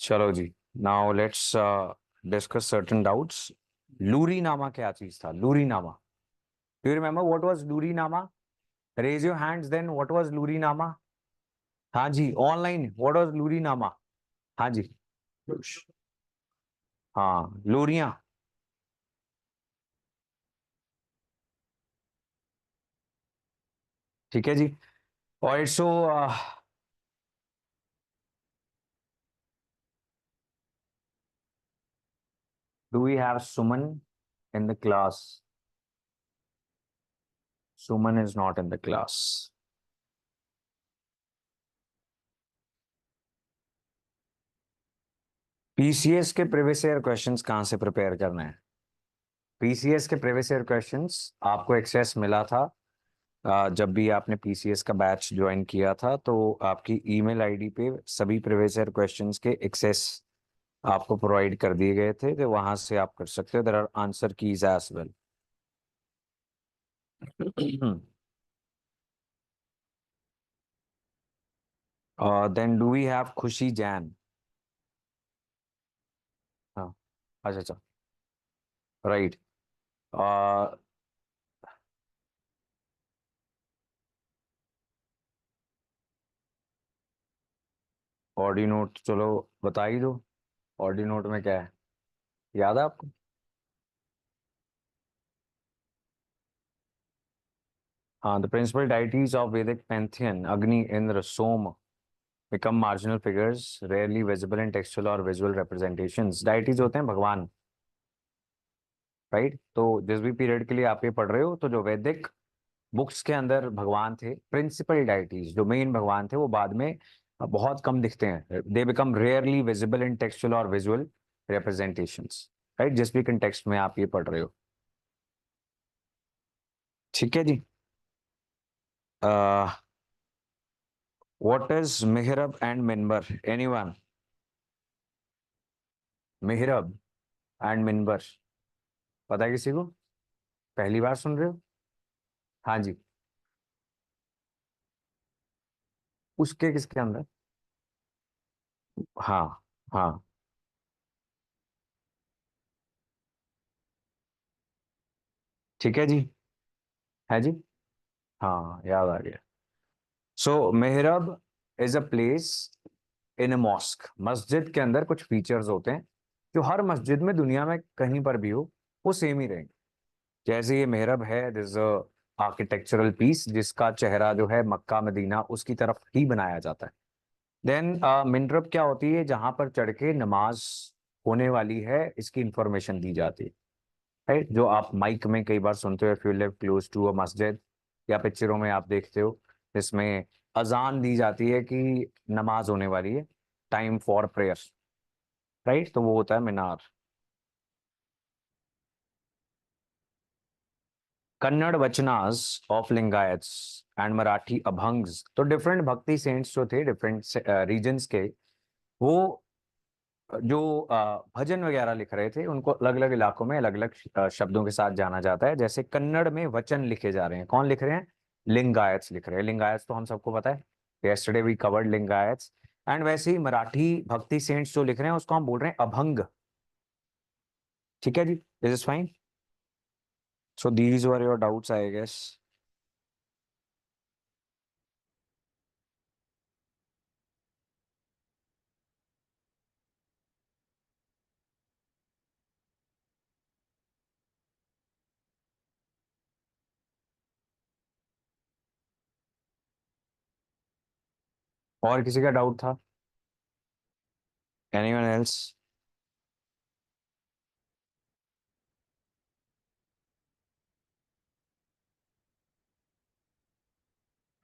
चलो जी। Now let's discuss certain doubts. लूरी नामा क्या चीज था? लूरी नामा, do you remember what was लूरी नामा? Raise your hands then, what was लूरी नामा? हाँ जी, ऑनलाइन व्हाट वाज लूरी नामा? हाँ जी। हाँ, लोरियां। ठीक है जी। और so do we have Suman in the class? Suman is not in the class. PCS के प्रीवियस ईयर क्वेश्चंस कहाँ से प्रिपेयर करना है? पीसीएस के प्रीवियस ईयर क्वेश्चंस आपको एक्सेस मिला था जब भी आपने पीसीएस का बैच ज्वाइन किया था, तो आपकी ईमेल आईडी पे सभी प्रीवियस ईयर क्वेश्चंस के एक्सेस आपको प्रोवाइड कर दिए गए थे, तो वहां से आप कर सकते हो। There are answer keys as well. Then do we have Khushi Jain? हाँ। अच्छा अच्छा। राइट। ऑडी नोट चलो बता ही दो। ऑडी नोट में क्या है, याद है आपको? हाँ, द प्रिंसिपल डाइटीज ऑफ वैदिक पैंथियन, अग्नि, इंद्र, सोम, become marginal figures rarely visible in textual or visual representations। Deities होते हैं भगवान, राइट? तो जिस भी पीरियड के लिए आप ये पढ़ रहे हो, तो जो वैदिक बुक्स के अंदर भगवान थे, प्रिंसिपल डाइटीज जो मेन भगवान थे, वो बाद में बहुत कम दिखते हैं। They become rarely visible in textual और विजुअल रिप्रेजेंटेशंस, राइट? जिस भी कंटेक्स्ट में आप ये पढ़ रहे हो। ठीक है जी। व्हाट इज मिहरब एंड मिनबर? एनीवन? मिहरब एंड मिनबर पता है किसी को? पहली बार सुन रहे हो? हाँ जी। उसके किसके अंदर? हाँ हाँ। ठीक है जी। है जी। हाँ, याद आ गया। सो मेहरब is a place in a mosque. मस्जिद के अंदर कुछ फीचर्स होते हैं जो हर मस्जिद में दुनिया में कहीं पर भी हो, वो सेम ही रहेंगे। जैसे ये मेहरब है, दिस आर्किटेक्चरल पीस जिसका चेहरा जो है मक्का मदीना उसकी तरफ ही बनाया जाता है। देन मिनरब क्या होती है? जहां पर चढ़ के नमाज होने वाली है, इसकी इंफॉर्मेशन दी जाती है, राइट? जो आप माइक में कई बार सुनते हो, if you live close to a मस्जिद, या पिक्चरों में आप देखते हो, जिसमें अजान दी जाती है कि नमाज होने वाली है, टाइम फॉर प्रेयर, राइट? तो वो होता है मीनार। कन्नड़ वचनास ऑफ लिंगायत्स एंड मराठी अभंग्स, तो डिफरेंट भक्ति सेंट्स जो थे डिफरेंट रीजन्स के, वो जो भजन वगैरह लिख रहे थे, उनको अलग अलग इलाकों में अलग अलग शब्दों के साथ जाना जाता है। जैसे कन्नड़ में वचन लिखे जा रहे हैं, कौन लिख रहे हैं? लिंगायत्स लिख रहे हैं। लिंगायत्स तो हम सबको पता है, yesterday we covered Lingayats. And वैसे ही मराठी भक्ति सेंट्स जो लिख रहे हैं उसको हम बोल रहे हैं अभंग। ठीक है जी, this is fine. So these were your doubts I guess. और किसी का डाउट था? Anyone else?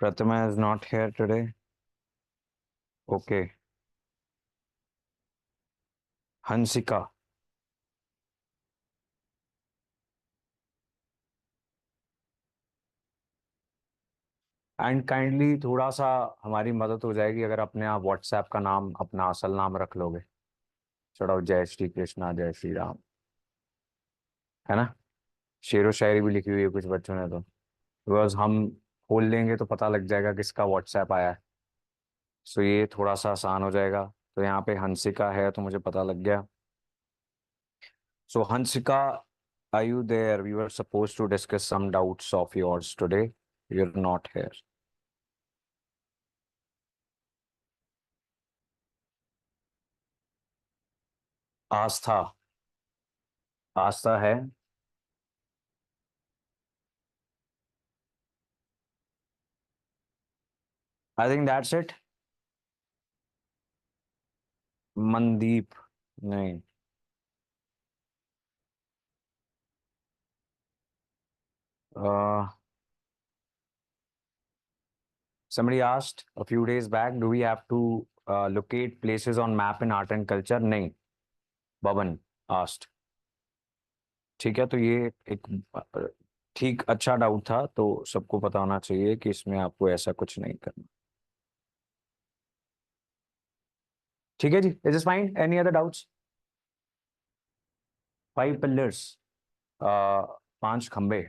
Pratima is not here today. Okay. Hansika. And kindly थोड़ा सा हमारी मदद हो जाएगी अगर अपने आप व्हाट्सएप का नाम अपना असल नाम रख लोगे। चढ़ाओ जय श्री कृष्णा जय श्री राम, है ना? शेरो शायरी भी लिखी हुई है कुछ बच्चों ने तो, बिकॉज हम खोल लेंगे तो पता लग जाएगा किसका व्हाट्सएप आया है। सो ये थोड़ा सा आसान हो जाएगा। तो यहाँ पे हंसिका है तो मुझे पता लग गया. सो Hansika, are you there? We were supposed to discuss some doubts of yours today. You're not here. आस्था. आस्था है. I think that's it. Mandeep. नहीं. uh, somebody asked a few days back, do we have to locate places on map in art and culture? नहीं. Baban asked. ठीक है, तो ये एक ठीक अच्छा डाउट था, तो सबको पता होना चाहिए कि इसमें आपको ऐसा कुछ नहीं करना. ठीक है जी. Is this fine? Any other doubts? 5 pillars. 5 खंबे.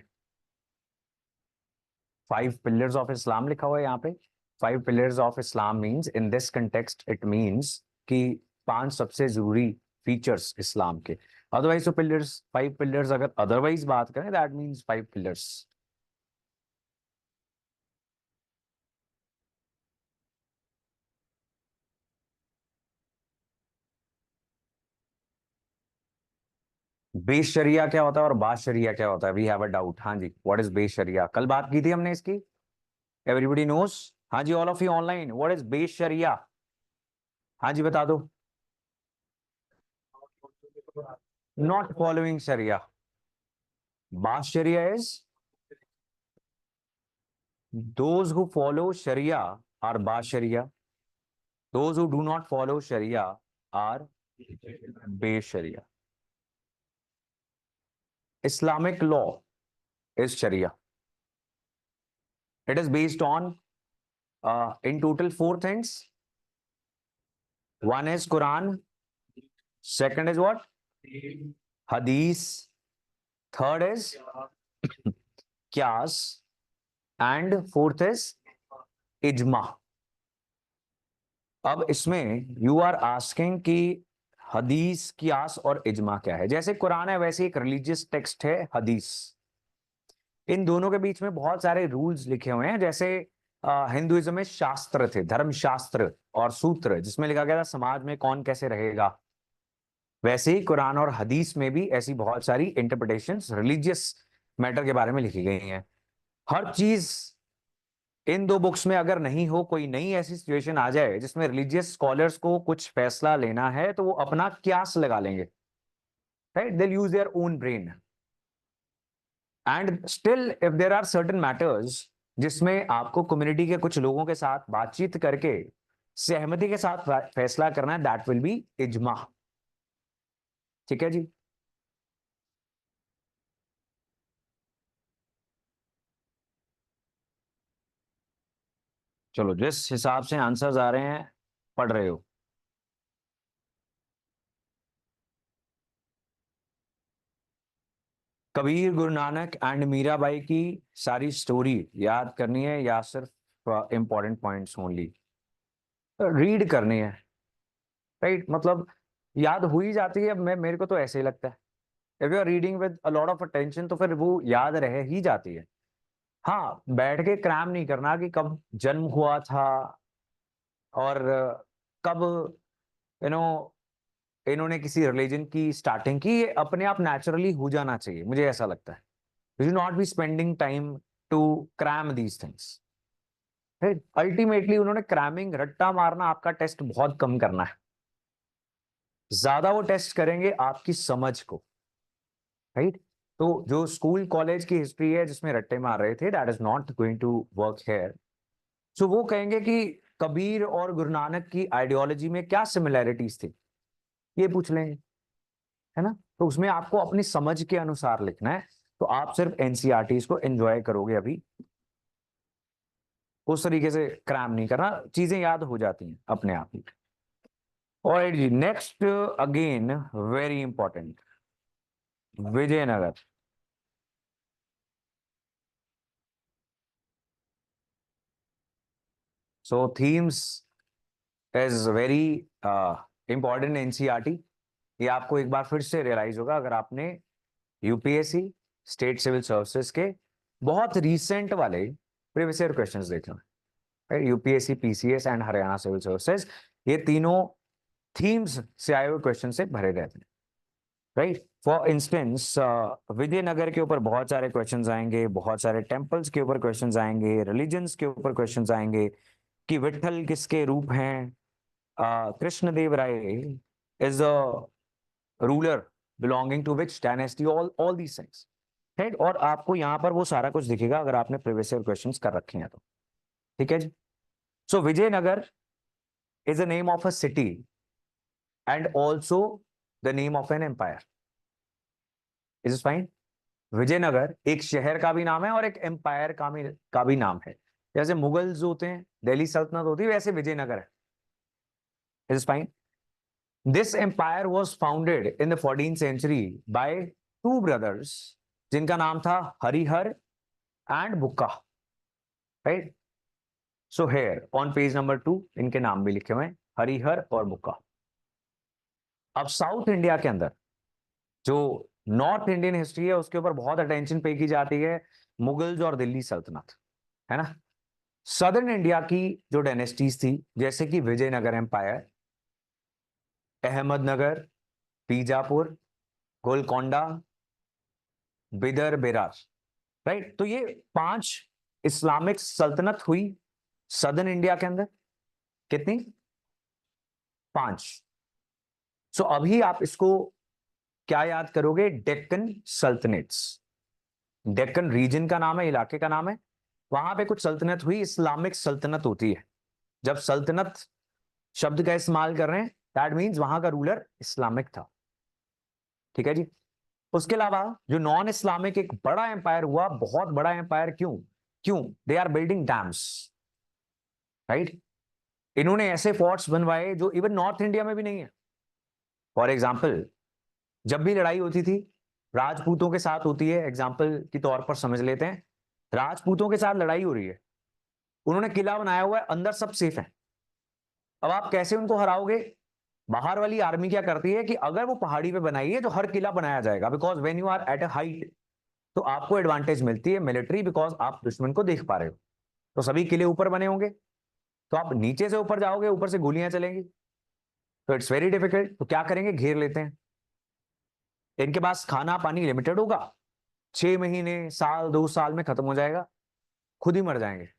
5 पिलर्स ऑफ इस्लाम लिखा हुआ है यहाँ पे. 5 pillars of Islam means in this context it means कि 5 सबसे जरूरी फीचर्स इस्लाम के. अदरवाइज तो पिलर्स, 5 पिलर्स अगर अदरवाइज बात करें दैट मीन्स 5 पिलर्स. बेस शरिया क्या होता है और बास शरिया क्या होता है? We have a doubt. हाँ जी, व्हाट इज बेस शरिया? कल बात की थी हमने इसकी. Everybody knows. हाँ जी, all of you online, what is बेस शरिया? हाँ जी, बता दो. नॉट फॉलोइंग शरिया. बास शरिया is those who follow Sharia are Ba Sharia. Those who do not follow Sharia are Be Sharia. Islamic law is Sharia. It is based on, in total, 4 things. One is Quran. Second is what? Hadith. Third is Qiyas. And fourth is Ijma. अब इसमें you are asking कि हदीस, कियास और इजमा क्या है. जैसे कुरान है वैसे एक रिलीजियस टेक्स्ट है हदीस. इन दोनों के बीच में बहुत सारे रूल्स लिखे हुए हैं. जैसे हिंदुइज्म में शास्त्र थे, धर्म शास्त्र और सूत्र, जिसमें लिखा गया था समाज में कौन कैसे रहेगा. वैसे ही कुरान और हदीस में भी ऐसी बहुत सारी इंटरप्रिटेशंस रिलीजियस मैटर के बारे में लिखी गई हैं. हर चीज इन दो बुक्स में अगर नहीं हो, कोई नई ऐसी सिचुएशन आ जाए जिसमें रिलीजियस स्कॉलर्स को कुछ फैसला लेना है, तो वो अपना क्यास लगा लेंगे. Right, they use their own brain. And still if there are certain matters जिसमें आपको कम्युनिटी के कुछ लोगों के साथ बातचीत करके सहमति के साथ फैसला करना है, दैट विल बी इजमा. ठीक है जी. चलो, जिस हिसाब से आंसर्स आ रहे हैं, पढ़ रहे हो. कबीर, गुरु नानक एंड मीराबाई की सारी स्टोरी याद करनी है या सिर्फ इंपॉर्टेंट पॉइंट्स ओनली रीड करनी है? राइट, मतलब याद हो ही जाती है. मैं मेरे को तो ऐसे ही लगता है. If you are reading with a lot of attention तो फिर वो याद रह ही जाती है. हाँ, बैठ के क्रैम नहीं करना कि कब जन्म हुआ था और कब यू नो इन्होंने किसी रिलीजन की स्टार्टिंग की. ये अपने आप नेचुरली हो जाना चाहिए, मुझे ऐसा लगता है. You should not be spending time to cram these things. Ultimately उन्होंने क्रैमिंग, रट्टा मारना, आपका टेस्ट बहुत कम करना है. ज्यादा वो टेस्ट करेंगे आपकी समझ को. राइट, तो जो स्कूल कॉलेज की हिस्ट्री है जिसमें रट्टे मार रहे थे, that is not going to work here. So वो कहेंगे कि कबीर और गुरु नानक की आइडियोलॉजी में क्या सिमिलैरिटीज थी, ये पूछ लेंगे. है ना? तो उसमें आपको अपनी समझ के अनुसार लिखना है. तो आप सिर्फ एनसीईआरटी को एंजॉय करोगे अभी. उस तरीके से क्रैम नहीं करना, चीजें याद हो जाती हैं अपने आप ही. और जी, next again very important, Vijayanagara. So themes is very important NCERT. ये आपको एक बार फिर से रियलाइज होगा अगर आपने यूपीएससी स्टेट सिविल सर्विसेज के बहुत रीसेंट वाले प्रीवियस ईयर क्वेश्चंस देखे हैं। UPSC, PCS and Haryana civil services, ये तीनों थीम्स से आए हुए क्वेश्चन से भरे रहते हैं, राइट। फॉर इंस्टेंस विजयनगर के ऊपर बहुत सारे क्वेश्चंस आएंगे, बहुत सारे टेम्पल्स के ऊपर क्वेश्चंस आएंगे, रिलीजन्स के ऊपर क्वेश्चंस आएंगे कि विठल किसके रूप हैं, Krishnadeva Raya is a ruler belonging to which dynasty, all these things, right. और आपको यहाँ पर वो सारा कुछ दिखेगा अगर आपने प्रीवियस ईयर क्वेश्चंस कर रखे हैं तो, ठीक है जी। So Vijayanagara is the name of a city and also the name of an empire. Is it fine? Vijayanagara एक शहर का भी नाम है और एक एम्पायर का भी नाम है। जैसे मुगल्स होते हैं, दिल्ली सल्तनत होती है, वैसे विजयनगर है। Is it fine? This empire was founded in the 14th century by two brothers जिनका नाम था Harihara and Bukka, right. So here on page number 2 इनके नाम भी लिखे हुए हैं, हरिहर और बुक्का। अब साउथ इंडिया के अंदर जो नॉर्थ इंडियन हिस्ट्री है उसके ऊपर बहुत अटेंशन पे की जाती है, मुगल्स और दिल्ली सल्तनत, है ना। सदर्न इंडिया की जो डायनेस्टीज थी जैसे कि विजयनगर एम्पायर, अहमदनगर, बीजापुर, गोलकोंडा, बिदर, बेरार, राइट। तो ये 5 इस्लामिक सल्तनत हुई सदर्न इंडिया के अंदर। कितनी? 5। सो अभी आप इसको क्या याद करोगे? डेक्कन सल्तनट्स। डेक्कन रीजन का नाम है, इलाके का नाम है, वहां पे कुछ सल्तनत हुई, इस्लामिक सल्तनत होती है। जब सल्तनत शब्द का इस्तेमाल कर रहे हैं दैट मींस वहां का रूलर इस्लामिक था, ठीक है जी। उसके अलावा जो नॉन इस्लामिक एक बड़ा एम्पायर हुआ, बहुत बड़ा एम्पायर, क्यों? क्यों? They are building dams, right. इन्होंने ऐसे फोर्ट्स बनवाए जो इवन नॉर्थ इंडिया में भी नहीं है। फॉर एग्जाम्पल, जब भी लड़ाई होती थी राजपूतों के साथ होती है, एग्जाम्पल के तौर पर समझ लेते हैं, राजपूतों के साथ लड़ाई हो रही है, उन्होंने किला बनाया हुआ है, अंदर सब सेफ है। अब आप कैसे उनको हराओगे? बाहर वाली आर्मी क्या करती है कि अगर वो पहाड़ी पे बनाई है तो हर किला बनाया जाएगा, because when you are at a height तो आपको एडवांटेज मिलती है मिलिट्री, बिकॉज आप दुश्मन को देख पा रहे हो। तो सभी किले ऊपर बने होंगे, तो आप नीचे से ऊपर जाओगे, ऊपर से गोलियां चलेंगी, तो इट्स वेरी डिफिकल्ट। तो क्या करेंगे? घेर लेते हैं। इनके पास खाना पानी लिमिटेड होगा, 6 महीने, साल, 2 साल में खत्म हो जाएगा, खुद ही मर जाएंगे।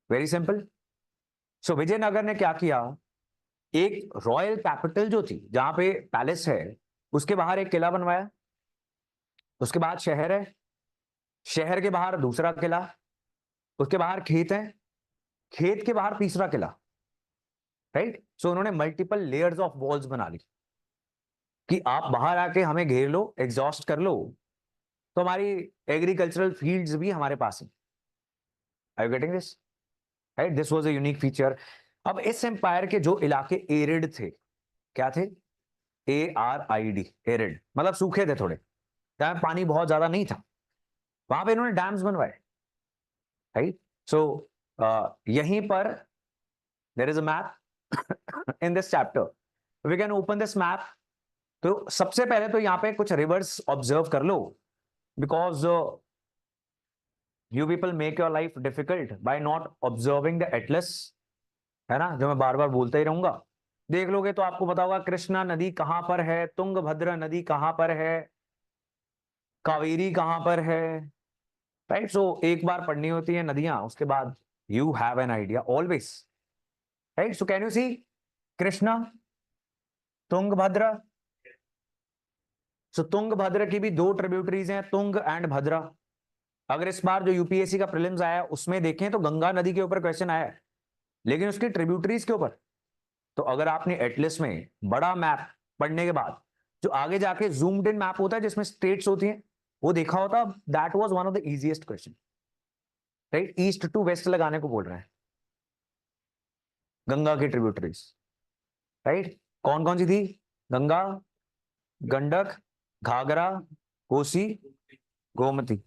Very simple. सो विजयनगर ने क्या किया, एक रॉयल कैपिटल जो थी जहां पे पैलेस है उसके बाहर एक किला बनवाया। उसके बाद शहर है, शहर के बाहर दूसरा किला, उसके बाहर खेत है, खेत के बाहर तीसरा किला, राइट। सो उन्होंने मल्टीपल लेयर्स ऑफ वॉल्स बना ली कि आप बाहर आके हमें घेर लो, एग्जॉस्ट कर लो, तो हमारी एग्रीकल्चरल फील्ड्स भी हमारे पास है। Are you getting this? Right, this was a unique feature. अब इस एम्पायर के जो इलाके एरिड थे, क्या थे? ARID, एरिड मतलब सूखे थे थोड़े, जहां पानी बहुत ज्यादा नहीं था, वहां पे इन्होंने डैम्स बनवाए, राइट। सो यहीं पर there is a map in this chapter, we can open this map. तो सबसे पहले तो यहाँ पे कुछ रिवर्स ऑब्जर्व कर लो, because you people make your life difficult by not observing the atlas, है ना, जो मैं बार बार बोलता ही रहूंगा। देख लोगे तो आपको पता होगा कृष्णा नदी कहां पर है, तुंगभद्र नदी कहां पर है, कावेरी कहां पर है, राइट। सो एक बार पढ़नी होती है नदियां, उसके बाद you have an idea always, right. So can you see Krishna, Tungabhadra. So Tungabhadra की भी दो ट्रिब्यूटरीज हैं, तुंग एंड भद्रा। अगर इस बार जो यूपीएससी का प्रीलिम्स आया उसमें देखें तो गंगा नदी के ऊपर क्वेश्चन आया है, लेकिन उसकी ट्रिब्यूटरीज के ऊपर। तो अगर आपने एटलस में बड़ा मैप पढ़ने के बाद जो आगे जाके जूम्ड इन मैप होता है जिसमें स्टेट्स होती हैं वो देखा होता, that was one of the easiest question, right. East to west लगाने को बोल रहे हैं, गंगा की ट्रिब्यूटरीज, राइट। कौन कौन सी थी? Ganga, Gandak, Ghaghara, Kosi, Gomti.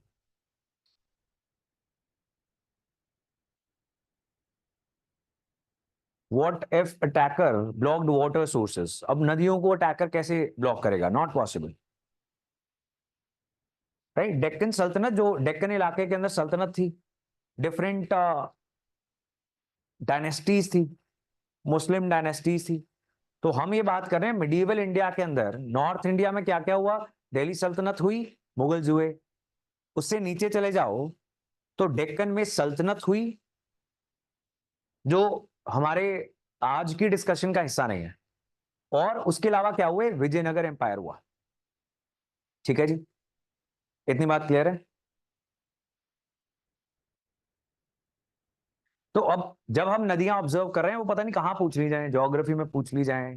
What if attacker blocked water sources? अब नदियों को अटैकर कैसे ब्लॉक करेगा? Not possible, right? डेक्कन सल्तनत, जो डेक्कन इलाके के अंदर सल्तनत थी, डिफरेंट डायनेस्टीज थी, मुस्लिम डायनेस्टीज थी। तो हम ये बात कर रहे हैं मिडिवल इंडिया के अंदर, नॉर्थ इंडिया में क्या क्या हुआ? दिल्ली सल्तनत हुई, मुगल्स हुए। उससे नीचे चले जाओ तो डेक्कन में सल्तनत हुई, जो हमारे आज की डिस्कशन का हिस्सा नहीं है। और उसके अलावा क्या हुए? विजयनगर एम्पायर हुआ। ठीक है जी, इतनी बात क्लियर है? तो अब जब हम नदियां ऑब्जर्व कर रहे हैं, वो पता नहीं कहां पूछ ली जाए, ज्योग्राफी में पूछ ली जाए,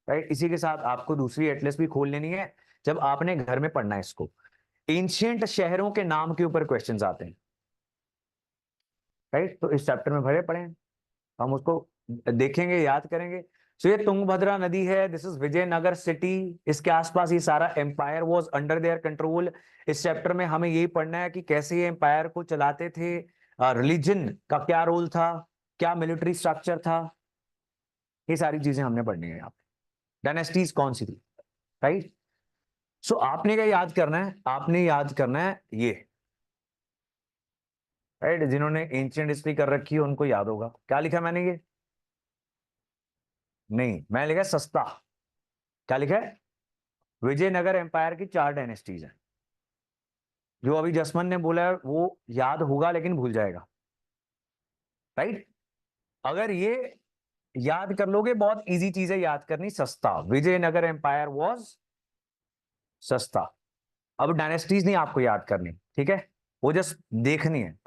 राइट? इसी के साथ आपको दूसरी एटलस भी खोल लेनी है जब आपने घर में पढ़ना है इसको। एंशिएंट शहरों के नाम के ऊपर क्वेश्चंस आते हैं, राइट? तो इस चैप्टर में भरे पड़े हैं, हम उसको देखेंगे, याद करेंगे। सो ये तुंगभद्रा नदी है, दिस इज विजयनगर सिटी, इसके आसपास ये सारा empire was under their control. इस चैप्टर में हमें यही पढ़ना है कि कैसे ये एम्पायर को चलाते थे, रिलीजन का क्या रोल था, क्या मिलिट्री स्ट्रक्चर था, ये सारी चीजें हमने पढ़नी है यहाँ पे। डायनेस्टीज कौन सी थी, राइट? सो आपने क्या याद करना है? आपने याद करना है ये, राइट? जिन्होंने एंशिएंट हिस्ट्री कर रखी है उनको याद होगा। क्या लिखा मैंने? ये नहीं, मैं लिखा सस्ता। क्या लिखा है? विजयनगर एम्पायर की 4 डायनेस्टीज हैं। जो अभी जसमन ने बोला है वो याद होगा लेकिन भूल जाएगा, राइट? अगर ये याद कर लोगे, बहुत इजी चीज है याद करनी, सस्ता। विजयनगर एम्पायर वाज सस्ता। अब डायनेस्टीज नहीं आपको याद करनी, ठीक है? वो जस्ट देखनी है,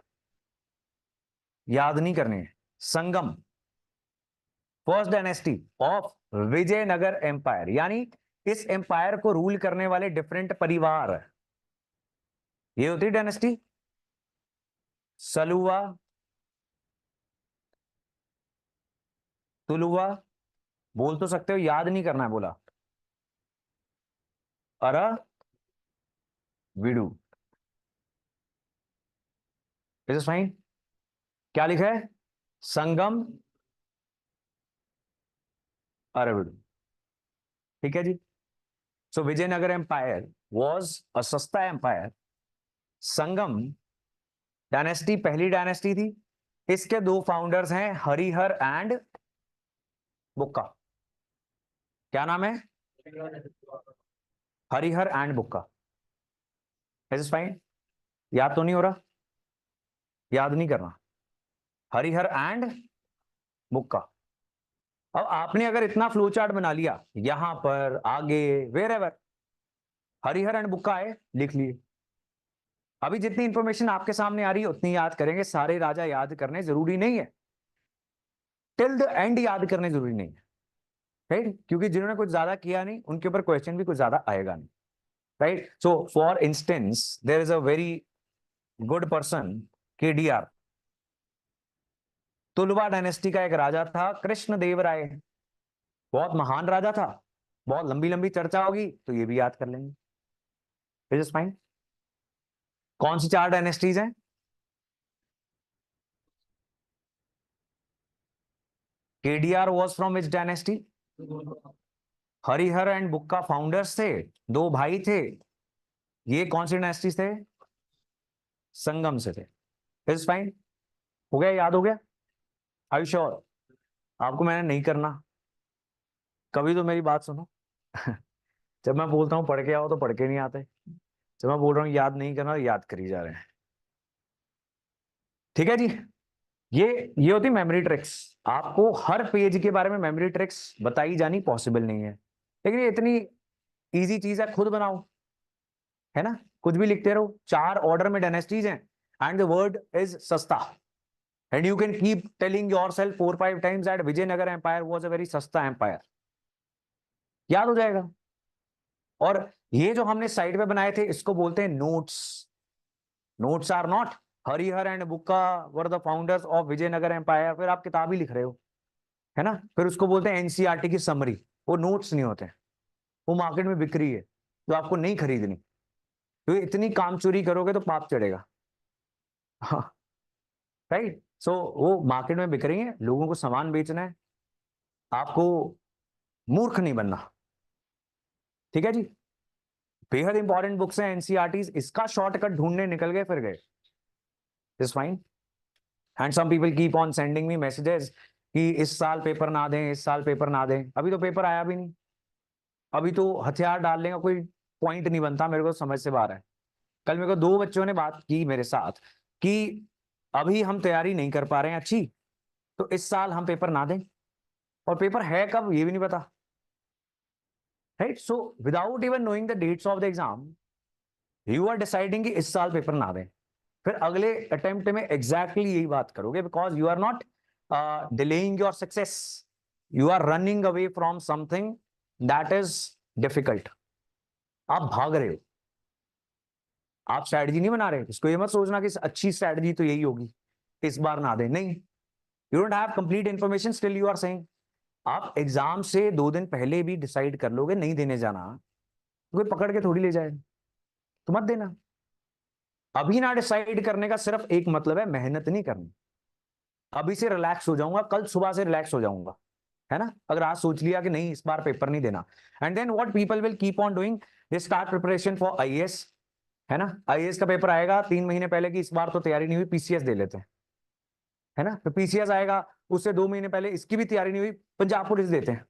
याद नहीं करनी है। Sangam, first dynasty of Vijayanagar empire, यानी इस एम्पायर को रूल करने वाले डिफरेंट परिवार, ये होती डायनेस्टी। सलुवा, तुलुवा, बोल तो सकते हो, याद नहीं करना है बोला। अरा विडू, इज फाइन। क्या लिखा है? संगम, अरविड। ठीक है जी। सो विजयनगर एम्पायर वाज अ सस्ता एम्पायर। संगम डायनेस्टी पहली डायनेस्टी थी। इसके 2 फाउंडर्स हैं, हरिहर एंड बुक्का। क्या नाम है? Harihar and Bukka. Is fine. याद तो नहीं हो रहा? याद नहीं करना। हरिहर एंड बुक्का। अब आपने अगर इतना फ्लो चार्ट बना लिया, यहां पर आगे वेर एवर हरिहर एंड बुक्का है, लिख लिए। अभी जितनी इंफॉर्मेशन आपके सामने आ रही है उतनी याद करेंगे, सारे राजा याद करने जरूरी नहीं है, टिल द एंड याद करने जरूरी नहीं है, राइट? क्योंकि जिन्होंने कुछ ज्यादा किया नहीं उनके ऊपर क्वेश्चन भी कुछ ज्यादा आएगा नहीं, right? So for instance there is a very good person, KDR. Tuluva dynasty का एक राजा था कृष्ण देव राय, बहुत महान राजा था। बहुत लंबी लंबी चर्चा होगी तो ये भी याद कर लेंगे, इट इज फाइन। कौन सी 4 डायनेस्टीज हैं? KDR was from which dynasty? Harihar and Bukka founders थे, 2 भाई थे। ये कौन सी डायनेस्टीज थे? संगम से थे। Is fine. हो गया, याद हो गया? I sure? आपको मैंने नहीं करना, कभी तो मेरी बात सुनो। जब मैं बोलता हूं पढ़ के आओ तो पढ़ के नहीं आते, जब मैं बोल रहा हूँ याद नहीं करना तो याद करी जा रहे हैं। ठीक है जी। ये ये होती मेमोरी ट्रिक्स। आपको हर पेज के बारे में मेमोरी ट्रिक्स बताई जानी पॉसिबल नहीं है, लेकिन ये इतनी इजी चीज है, खुद बनाओ, है ना? कुछ भी लिखते रहो। 4 ऑर्डर में डायनेस्टीज हैं एंड द वर्ड इज सस्ता, and you can keep telling yourself 4-5 times that Vijayanagar empire was a very सस्ता एम्पायर, याद हो जाएगा। और ये जो हमने साइड पे बनाए थे इसको बोलते हैं notes. Notes are not Harihara and Bukka were the founders of Vijayanagar empire, फिर आप किताब ही लिख रहे हो, है ना? फिर उसको बोलते हैं एनसीईआरटी की समरी। वो नोट्स नहीं होते, वो मार्केट में बिक रही है तो आपको नहीं खरीदनी, तो इतनी काम चोरी करोगे तो पाप चढ़ेगा। हाँ, राइट। सो वो मार्केट में बिक रही है, लोगों को सामान बेचना है, आपको मूर्ख नहीं बनना, ठीक है जी। बेहद इंपॉर्टेंट बुक्स हैं एनसीईआरटीज, इसका शॉर्टकट ढूंढने निकल गए फिर गए, is fine. And some people keep on sending me messages कि इस साल पेपर ना दें, इस साल पेपर ना दें। अभी तो पेपर आया भी नहीं, अभी तो हथियार डालने का कोई पॉइंट नहीं बनता, मेरे को समझ से बाहर है। कल मेरे को दो बच्चों ने बात की मेरे साथ कि अभी हम तैयारी नहीं कर पा रहे हैं अच्छी, तो इस साल हम पेपर ना दें, और पेपर है कब ये भी नहीं पता, right. So without even knowing the dates of the exam you are deciding कि इस साल पेपर ना दें, फिर अगले अटेम्प्ट में एग्जैक्टली यही बात करोगे, because you are not delaying your success, you are running away from something that is difficult. आप भाग रहे हो, आप स्ट्रैटेजी नहीं बना रहे। इसको ये मत सोचना कि अच्छी स्ट्रैटेजी तो यही होगी, इस बार ना दे, नहीं। You don't have complete information, still you are saying. आप एग्जाम से 2 दिन पहले भी डिसाइड कर लोगे नहीं देने जाना, तो कोई पकड़ के थोड़ी ले जाएगा, तो मत देना। अभी ना डिसाइड करने का सिर्फ एक मतलब है, मेहनत नहीं करनी। अभी से रिलैक्स हो जाऊंगा, कल सुबह से रिलैक्स हो जाऊंगा, है ना। अगर आज सोच लिया कि नहीं इस बार पेपर नहीं देना, and then what people will keep on doing, they start preparation for IAS, है ना। आईएएस का पेपर आएगा 3 महीने पहले की, इस बार तो तैयारी नहीं हुई, पीसीएस दे लेते हैं, है ना। तो पीसीएस आएगा, उससे 2 महीने पहले इसकी भी तैयारी नहीं हुई, पंजाब पुलिस देते हैं।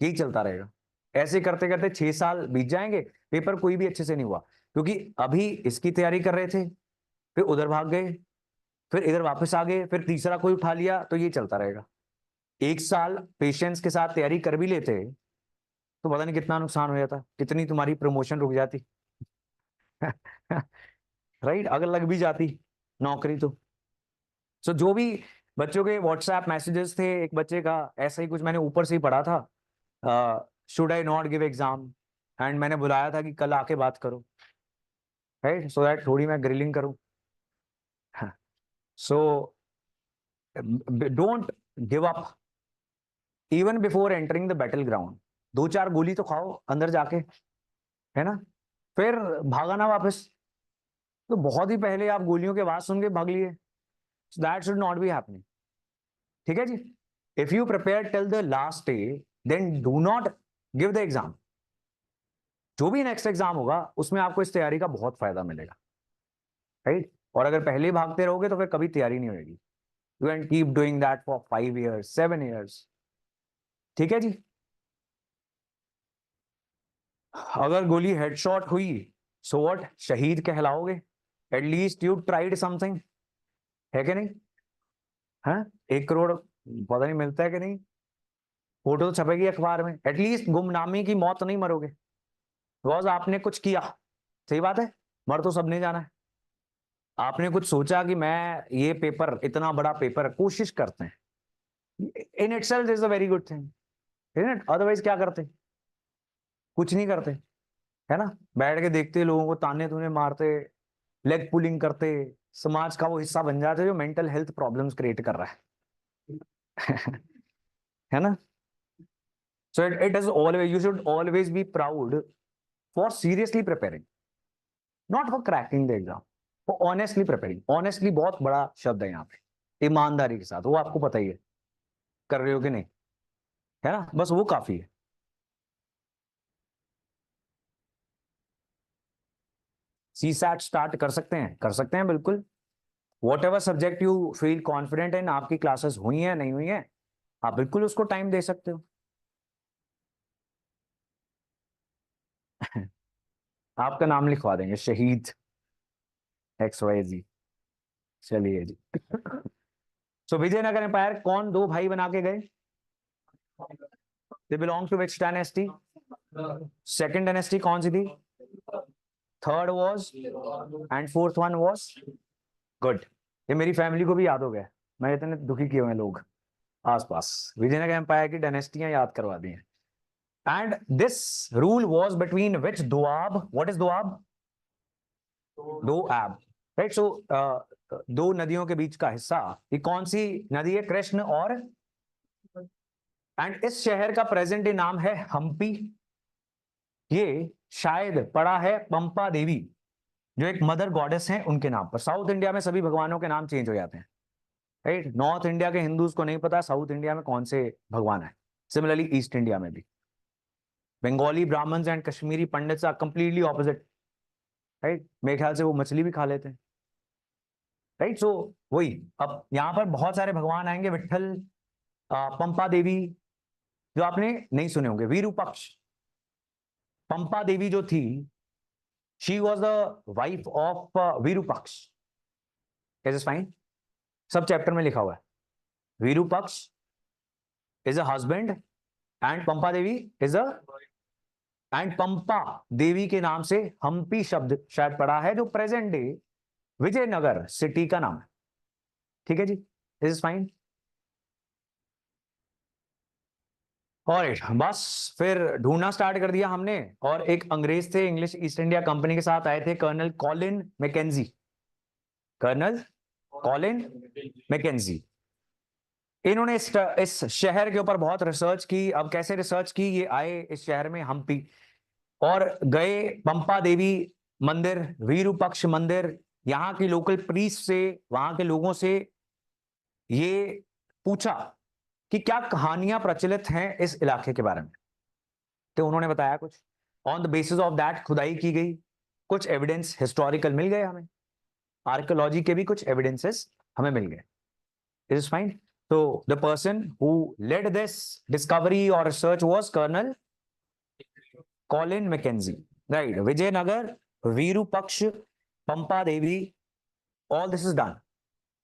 यही चलता रहेगा, ऐसे करते करते 6 साल बीत जाएंगे, पेपर कोई भी अच्छे से नहीं हुआ, क्योंकि अभी इसकी तैयारी कर रहे थे, फिर उधर भाग गए, फिर इधर वापस आ गए, फिर तीसरा कोई उठा लिया, तो ये चलता रहेगा। 1 साल पेशेंस के साथ तैयारी कर भी लेते तो पता नहीं कितना नुकसान हो जाता, कितनी तुम्हारी प्रमोशन रुक जाती। राइट, अगर लग भी जाती नौकरी तो। सो जो भी बच्चों के व्हाट्सएप मैसेजेस थे, एक बच्चे का ऐसा ही कुछ मैंने ऊपर से ही पढ़ा था, should I not give exam, and मैंने बुलाया था कि कल आके बात करो, राइट, सो दैट थोड़ी मैं ग्रिलिंग करूं। So don't give up even before entering the battle ground. 2-4 गोली तो खाओ अंदर जाके, है ना, फिर भागा ना वापस। तो बहुत ही पहले आप गोलियों के आवाज सुन के भाग लिए, that should not be happening, ठीक है जी। If you prepare till the last day, then do not give the exam. जो भी नेक्स्ट एग्जाम होगा उसमें आपको इस तैयारी का बहुत फायदा मिलेगा, राइट। और अगर पहले ही भागते रहोगे तो फिर कभी तैयारी नहीं होगी। You can keep doing that for 5 years 7 years, ठीक है जी। अगर गोली हेडशॉट हुई, सो व्हाट, शहीद कहलाओगे, एटलीस्ट यू ट्राइड समथिंग, है कि नहीं। हाँ, 1 करोड़ पता नहीं मिलता है कि नहीं, फोटो तो छपेगी अखबार में, एटलीस्ट गुमनामी की मौत नहीं मरोगे, बिकॉज आपने कुछ किया। सही बात है, मर तो सबने जाना है। आपने कुछ सोचा कि मैं ये पेपर, इतना बड़ा पेपर, कोशिश करते हैं, in itself is a very good thing, otherwise क्या करते, कुछ नहीं करते, है ना। बैठ के देखते, लोगों को ताने तूने मारते, लेग पुलिंग करते, समाज का वो हिस्सा बन जाते जो मेंटल हेल्थ प्रॉब्लम्स क्रिएट कर रहा है। है ना। So it is always, you should always be proud for seriously preparing, not for cracking the exam, for honestly preparing. Honestly बहुत बड़ा शब्द है यहाँ पे, ईमानदारी के साथ, वो आपको पता ही है कर रहे हो कि नहीं, है ना, बस वो काफी है। सी सैट स्टार्ट कर सकते हैं, कर सकते हैं बिल्कुल। What ever subject you feel confident in, आपकी क्लासेस हुई हैं नहीं हुई हैं, आप बिल्कुल उसको टाइम दे सकते हो। आपका नाम लिखवा देंगे, शहीद XYZ। चलिए जी। सो विजयनगर एम्पायर कौन 2 भाई बना के गए, they belong to which dynasty, second dynasty कौन सी थी, third was, and fourth one was, good. ये मेरी फैमिली को भी याद हो गया, मैं इतने दुखी किए हुए लोग आसपास, विजयनगर एम्पायर की डायनेस्टियां याद करवा दी हैं। And this rule was between which Doab, what is Doab, दो एब, राइट। सो 2 नदियों के बीच का हिस्सा, ये कौन सी नदी है, कृष्ण और, एंड इस शहर का प्रेजेंट डे नाम है हम्पी। ये शायद पड़ा है पंपा देवी, जो एक मदर गॉडेस हैं, उनके नाम पर। साउथ इंडिया में सभी भगवानों के नाम चेंज हो जाते हैं, राइट। नॉर्थ इंडिया के हिंदूज को नहीं पता साउथ इंडिया में कौन से भगवान है, सिमिलरली ईस्ट इंडिया में भी Bengali brahmins and Kashmiri pandits are completely opposite, right. मेरे ख्याल से वो मछली भी खा लेते हैं, राइट। सो वही, अब यहाँ पर बहुत सारे भगवान आएंगे, विट्ठल, पंपा देवी, जो आपने नहीं सुने होंगे, वीरूपक्ष। पंपा देवी जो थी, she was the wife of Virupaksha. Is it fine? सब चैप्टर में लिखा हुआ है, Virupaksha is a husband and Pampa Devi is a, and Pampa Devi के नाम से हम्पी शब्द शायद पड़ा है, जो प्रेजेंट डे विजयनगर सिटी का नाम है। ठीक है जी, दिस इज फाइन। और बस फिर ढूंढना स्टार्ट कर दिया हमने, और एक अंग्रेज थे, इंग्लिश ईस्ट इंडिया कंपनी के साथ आए थे, colonel Colin Mackenzie. Colonel Colin Mackenzie, इन्होंने इस शहर के ऊपर बहुत रिसर्च की। अब कैसे रिसर्च की, ये आए इस शहर में हम्पी, और गए पंपा देवी मंदिर, वीरूपक्ष मंदिर, यहाँ की लोकल प्रीस्ट से, वहां के लोगों से ये पूछा कि क्या कहानियां प्रचलित हैं इस इलाके के बारे में। तो उन्होंने बताया कुछ, on the basis of that खुदाई की गई, कुछ एविडेंस हिस्टोरिकल मिल गए हमें, आर्कियोलॉजी के भी कुछ एविडेंसेस हमें मिल गए। Is fine. तो the person who led this discovery और research was colonel Colin Mackenzie, right. Vijayanagara, Virupaksha, Pampa Devi, all this is done.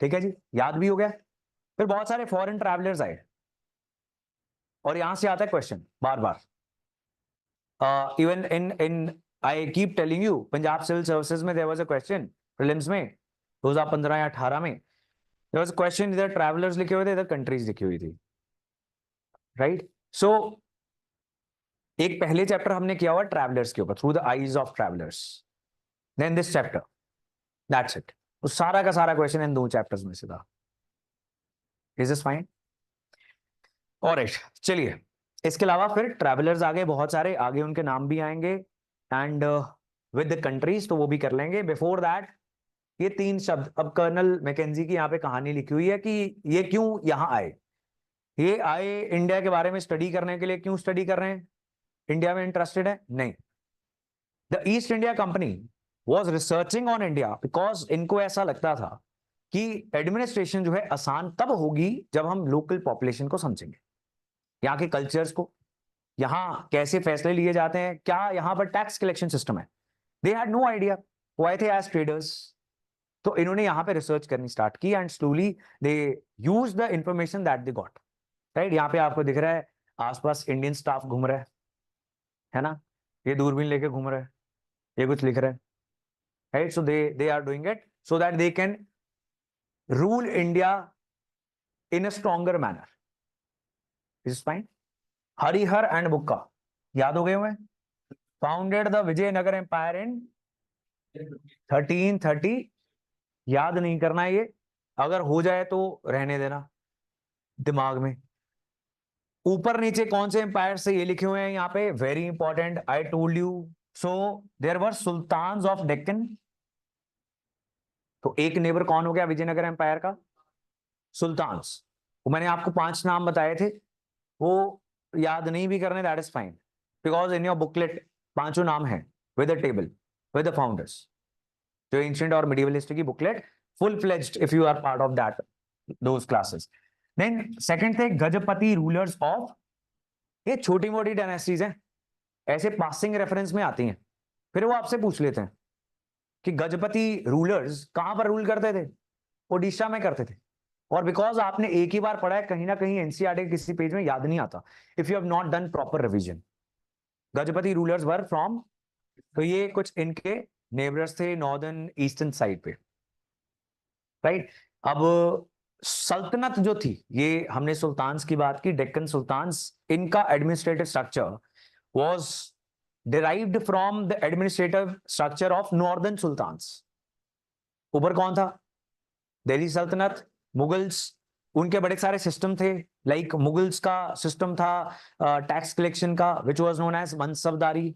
ठीक है जी, याद भी हो गया। फिर बहुत सारे फॉरेन ट्रैवलर्स आए, और यहां से आता है क्वेश्चन बार बार, even in I keep telling you, Punjab civil services में there was a question prelims में 2015 या 18 में, देयर वाज अ क्वेश्चन, इधर ट्रैवलर्स लिखे हुए थे, इधर कंट्रीज लिखी हुई थी, राइट। सो एक पहले चैप्टर हमने किया हुआ ट्रैवलर्स के ऊपर, through the eyes of travellers, then this chapter, that's it. उस सारा का सारा क्वेश्चन इन दो चैप्टर्स में से था। Is this fine? ऑलराइट, चलिए, इसके अलावा फिर ट्रैवलर्स आगे बहुत सारे, आगे उनके नाम भी आएंगे, एंड विद द कंट्रीज, तो वो भी कर लेंगे। बिफोर दैट ये तीन शब्द, अब कर्नल मैकेंजी की यहाँ पे कहानी लिखी हुई है कि ये क्यों यहाँ आए। ये आए इंडिया के बारे में स्टडी करने के लिए। क्यों स्टडी कर रहे हैं? इंडिया में इंटरेस्टेड है? नहीं, the east India company was researching on India because इनको ऐसा लगता था कि एडमिनिस्ट्रेशन जो है आसान तब होगी जब हम लोकल पॉपुलेशन को समझेंगे, यहाँ के कल्चर्स को, यहाँ कैसे फैसले लिए जाते हैं, क्या यहाँ पर टैक्स कलेक्शन सिस्टम है। दे हैड नो आइडिया, वो आए थे एज ट्रेडर्स। तो इन्होंने यहाँ पे रिसर्च करनी स्टार्ट की, and slowly they use the information that they got, right. यहाँ पे आपको दिख रहा है आसपास इंडियन स्टाफ घूम रहा है ना, ये दूरबीन लेके घूम रहा है, ये कुछ लिख रहा है, right. So they are doing it so that they can rule India in a stronger manner. Is fine. Harihara and Bukka याद हो गए हुए, founded the Vijayanagara empire in 1330। याद नहीं करना है ये, अगर हो जाए तो रहने देना दिमाग में। ऊपर नीचे कौन से एम्पायर से ये लिखे हुए हैं यहाँ पे, very important, I told you. So there were sultans of Deccan. तो एक नेबर कौन हो गया विजयनगर एम्पायर का? सुल्तान्स। वो मैंने आपको 5 नाम बताए थे, वो याद नहीं भी करने, that is fine, because in your booklet 5 नाम है with the table, with the founders. जो एंशिएंट और मिडिवल हिस्ट्री की booklet, full fledged if you are part of that those classes. Then second थे गजपति रूलर्स ऑफ, ये छोटी मोटी dynasties हैं, ऐसे पासिंग रेफरेंस में आती हैं, फिर वो आपसे पूछ लेते हैं कि गजपति रूलर्स कहां पर रूल करते थे? ओडिशा में करते थे। और बिकॉज आपने एक ही बार पढ़ा है, कहीं ना कहीं एनसीईआरटी के किसी पेज में याद नहीं आता, if you have not done proper revision. Gajapati rulers were from, तो ये कुछ इनके नेबर्स थे नॉर्दर्न ईस्टर्न साइड पे, राइट। अब सल्तनत जो थी, ये हमने सुल्तान्स की बात की, डेक्कन सुल्तान्स, इनका administrative structure was derived from the administrative structure of northern sultans. ऊपर कौन था? दिल्ली सल्तनत, मुगल्स, उनके बड़े सारे सिस्टम थे, लाइक मुगल्स का सिस्टम था टैक्स कलेक्शन का, which was known as मनसबदारी।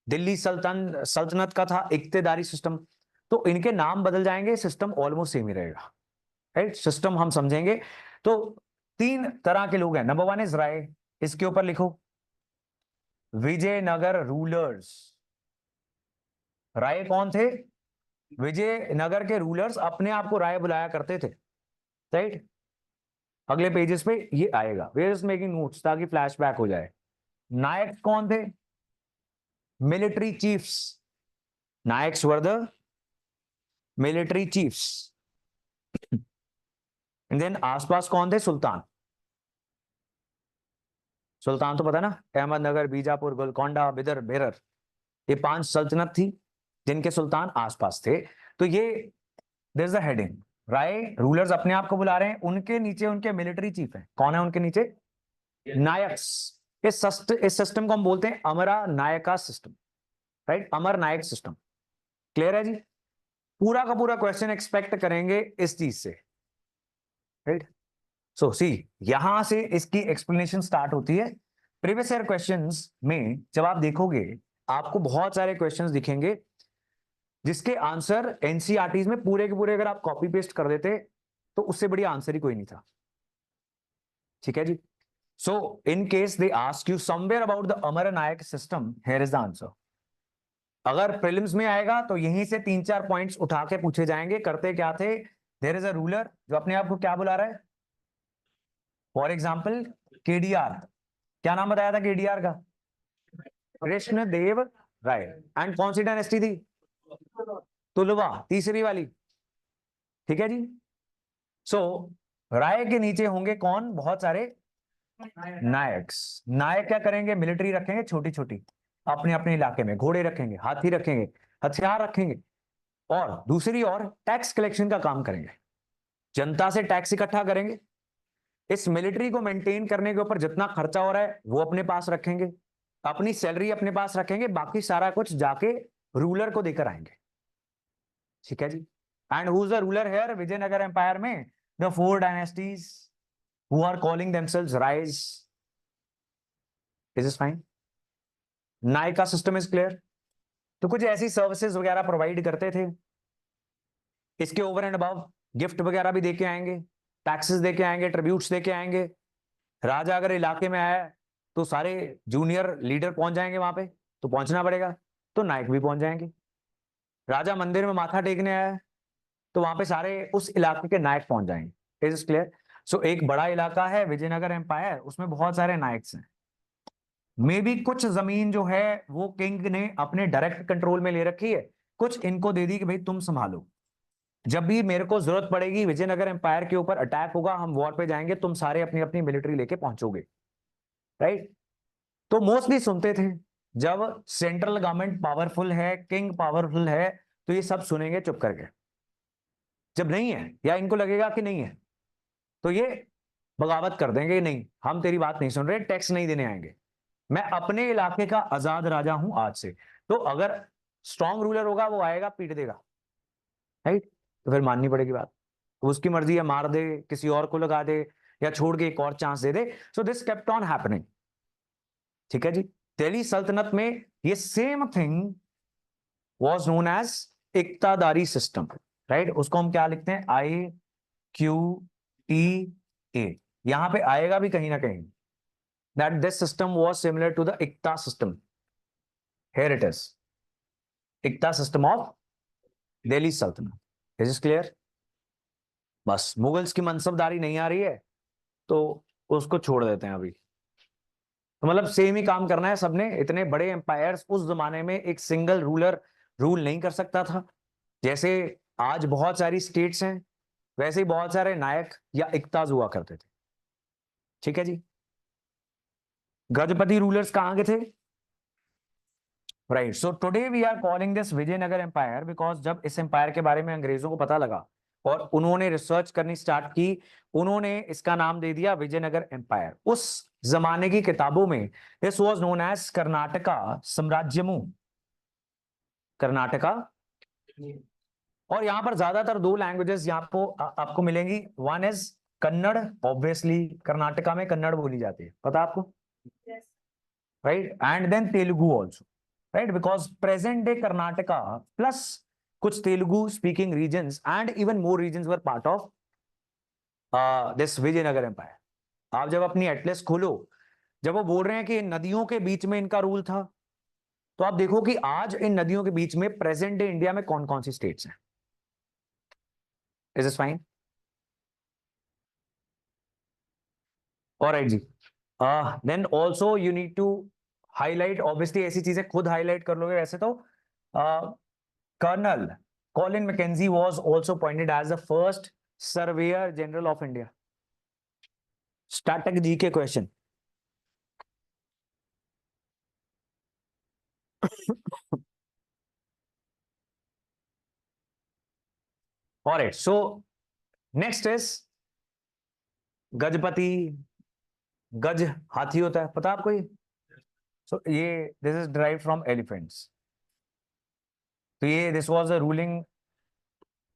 Delhi सल्तनत का था इक्तेदारी सिस्टम। तो इनके नाम बदल जाएंगे, सिस्टम ऑलमोस्ट सेम ही रहेगा, राइट। सिस्टम हम समझेंगे। तो 3 तरह के लोग हैं। नंबर 1 इज राय, इसके ऊपर लिखो विजयनगर रूलर्स। राय कौन थे? विजयनगर के रूलर्स अपने आप को राय बुलाया करते थे, राइट। अगले पेजेस पे ये आएगा, वे इज मेकिंग नोट्स ताकि फ्लैशबैक हो जाए। नायक कौन थे? Military chiefs. Nayaks were the military chiefs. And then आसपास कौन थे? सुल्तान। सुल्तान तो पता ना, अहमदनगर, बीजापुर, गोलकोंडा, बिदर, बेरर, ये 5 सल्तनत थी जिनके सुल्तान आसपास थे। तो ये this the heading, Raya rulers अपने आप को बुला रहे हैं, उनके नीचे उनके मिलिट्री चीफ हैं। कौन है उनके नीचे? नायक्स। इस सिस्टम को हम बोलते हैं अमरा नायका सिस्टम, राइट, अमर नायक सिस्टम। क्लियर है जी? पूरा का पूरा क्वेश्चन एक्सपेक्ट करेंगे इस चीज से, राइट। सो सी, यहां से इसकी एक्सप्लेनेशन स्टार्ट होती है। प्रीवियस ईयर क्वेश्चंस में जब आप देखोगे, आपको बहुत सारे क्वेश्चंस दिखेंगे जिसके आंसर एनसीईआरटीज में पूरे के पूरे अगर आप कॉपी पेस्ट कर देते तो उससे बढ़िया आंसर ही कोई नहीं था, ठीक है जी। So in case they ask you somewhere about the Amar Nayak system, here is the answer. अगर प्रीलिम्स में आएगा तो यहीं से 3-4 पॉइंट्स उठा के पूछे जाएंगे। करते क्या थे? देयर इज अ रूलर जो अपने आप को क्या बुला रहा है, फॉर एग्जाम्पल केडीआर। क्या नाम बताया था केडीआर का? कृष्णदेव राय। एंड कौन सी डायनेस्टी थी? तुलवा, तीसरी वाली, ठीक है जी। सो राय के नीचे होंगे कौन? बहुत सारे नायक्स। नायक क्या करेंगे? मिलिट्री रखेंगे छोटी छोटी अपने अपने इलाके में, घोड़े रखेंगे, हाथी रखेंगे, हथियार रखेंगे, और दूसरी ओर टैक्स कलेक्शन का काम करेंगे, जनता से टैक्स इकट्ठा करेंगे। इस मिलिट्री को मेंटेन करने के ऊपर जितना खर्चा हो रहा है वो अपने पास रखेंगे, अपनी सैलरी अपने पास रखेंगे, बाकी सारा कुछ जाके रूलर को देकर आएंगे, ठीक है जी। And who is the ruler here? Vijayanagara empire में the 4 dynasties who are calling themselves Rayas. Is is fine? Nayaka system is clear? तो कुछ ऐसी सर्विसेज वगैरह प्रोवाइड करते थे। इसके ओवर एंड अबव गिफ्ट वगैरह भी देके आएंगे, टैक्सेस देके आएंगे, ट्रिब्यूट्स देके आएंगे। राजा अगर इलाके में आया तो सारे जूनियर लीडर पहुंच जाएंगे वहां पे, तो पहुंचना पड़ेगा, तो नायक भी पहुंच जाएंगे। राजा मंदिर में माथा टेकने आया है तो वहां पे सारे उस इलाके के नायक पहुंच जाएंगे। Is clear? सो एक बड़ा इलाका है विजयनगर एम्पायर, उसमें बहुत सारे नायक्स हैं। मे भी कुछ जमीन जो है वो किंग ने अपने डायरेक्ट कंट्रोल में ले रखी है, कुछ इनको दे दी कि भाई तुम संभालो, जब भी मेरे को जरूरत पड़ेगी, विजयनगर एम्पायर के ऊपर अटैक होगा, हम वॉर पे जाएंगे, तुम सारे अपनी अपनी मिलिट्री लेके पहुंचोगे, राइट। तो मोस्टली सुनते थे जब सेंट्रल गवर्नमेंट पावरफुल है, किंग पावरफुल है, तो ये सब सुनेंगे चुप करके। जब नहीं है या इनको लगेगा कि नहीं है तो ये बगावत कर देंगे, नहीं हम तेरी बात नहीं सुन रहे, टैक्स नहीं देने आएंगे, मैं अपने इलाके का आजाद राजा हूं आज से। तो अगर स्ट्रांग रूलर होगा वो आएगा पीट देगा, राइट, तो फिर माननी पड़ेगी बात। उसकी मर्जी है मार दे, किसी और को लगा दे, या छोड़ के एक और चांस दे दे। So this kept on happening, ठीक है जी। दिल्ली सल्तनत में ये same thing was known as इक्तादारी सिस्टम, राइट। उसको हम क्या लिखते हैं? IQTA। यहां पे आएगा भी कहीं ना कहीं that this system was similar to the इक्ता सिस्टम। हियर इट इज, इक्ता सिस्टम ऑफ दिल्ली सल्तनत। Is it clear? बस मुगल्स की मनसबदारी नहीं आ रही है तो उसको छोड़ देते हैं अभी। तो मतलब सेम ही काम करना है सबने। इतने बड़े एम्पायर्स उस जमाने में एक सिंगल रूलर रूल नहीं कर सकता था। जैसे आज बहुत सारी स्टेट्स हैं, वैसे ही बहुत सारे नायक या इक्ताज हुआ करते थे, ठीक है जी। गजपति रूलर्स कहां के थे? Right. So today we are calling this Vijayanagar empire because जब इस एम्पायर के बारे में अंग्रेजों को पता लगा और उन्होंने रिसर्च करनी स्टार्ट की, उन्होंने इसका नाम दे दिया विजयनगर एम्पायर। उस जमाने की किताबों में this was known as Karnataka साम्राज्यमु, कर्नाटका। और यहां पर ज्यादातर 2 लैंग्वेजेस यहाँ को आपको मिलेंगी। One is Kannada, obviously Karnataka में कन्नड़ बोली जाती है, पता आपको, right. And then Telugu also, right, because present day Karnataka plus कुछ Telugu speaking regions and even more regions were part of this Vijayanagar empire. आप जब अपनी एटलस खोलो, जब वो बोल रहे हैं कि इन नदियों के बीच में इनका रूल था, तो आप देखो कि आज इन नदियों के बीच में प्रेजेंट डे इंडिया में कौन कौन सी स्टेट्स हैं। Is is fine? ऑलराइट जी। Then also you need to highlight, obviously ऐसी चीजें खुद हाईलाइट कर लोगे वैसे तो। Colonel Colin Mackenzie was also appointed as the first surveyor general of India. Static G K question. Alright, so next is Gajapati. गज हाथी होता है, पता आपको ये? सो ये this is derived from elephants. तो ये this was a ruling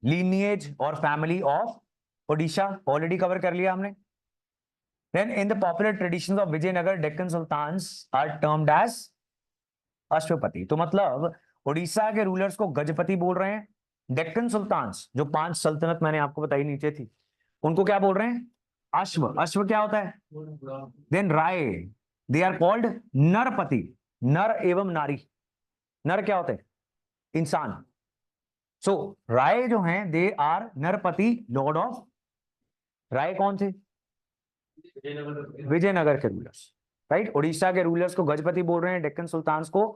lineage और family of Odisha, already cover कर लिया हमने। Then in the popular traditions of Vijayanagar Deccan sultans are termed as Ashvapati. तो मतलब उड़ीसा के रूलर्स को गजपति बोल रहे हैं, डेक्कन सुल्तान्स जो 5 सल्तनत मैंने आपको बताई नीचे थी, उनको क्या बोल रहे हैं? अश्व। अश्व क्या होता है? Then Raya, they are called Narapati. नर एवं नारी, नर क्या होते हैं? इंसान। सो राय जो हैं they are Narpati, Lord of. राय कौन थे? विजयनगर के रूलर्स, राइट। उड़ीसा के रूलर्स को गजपति बोल रहे हैं, डेक्कन सुल्तान्स को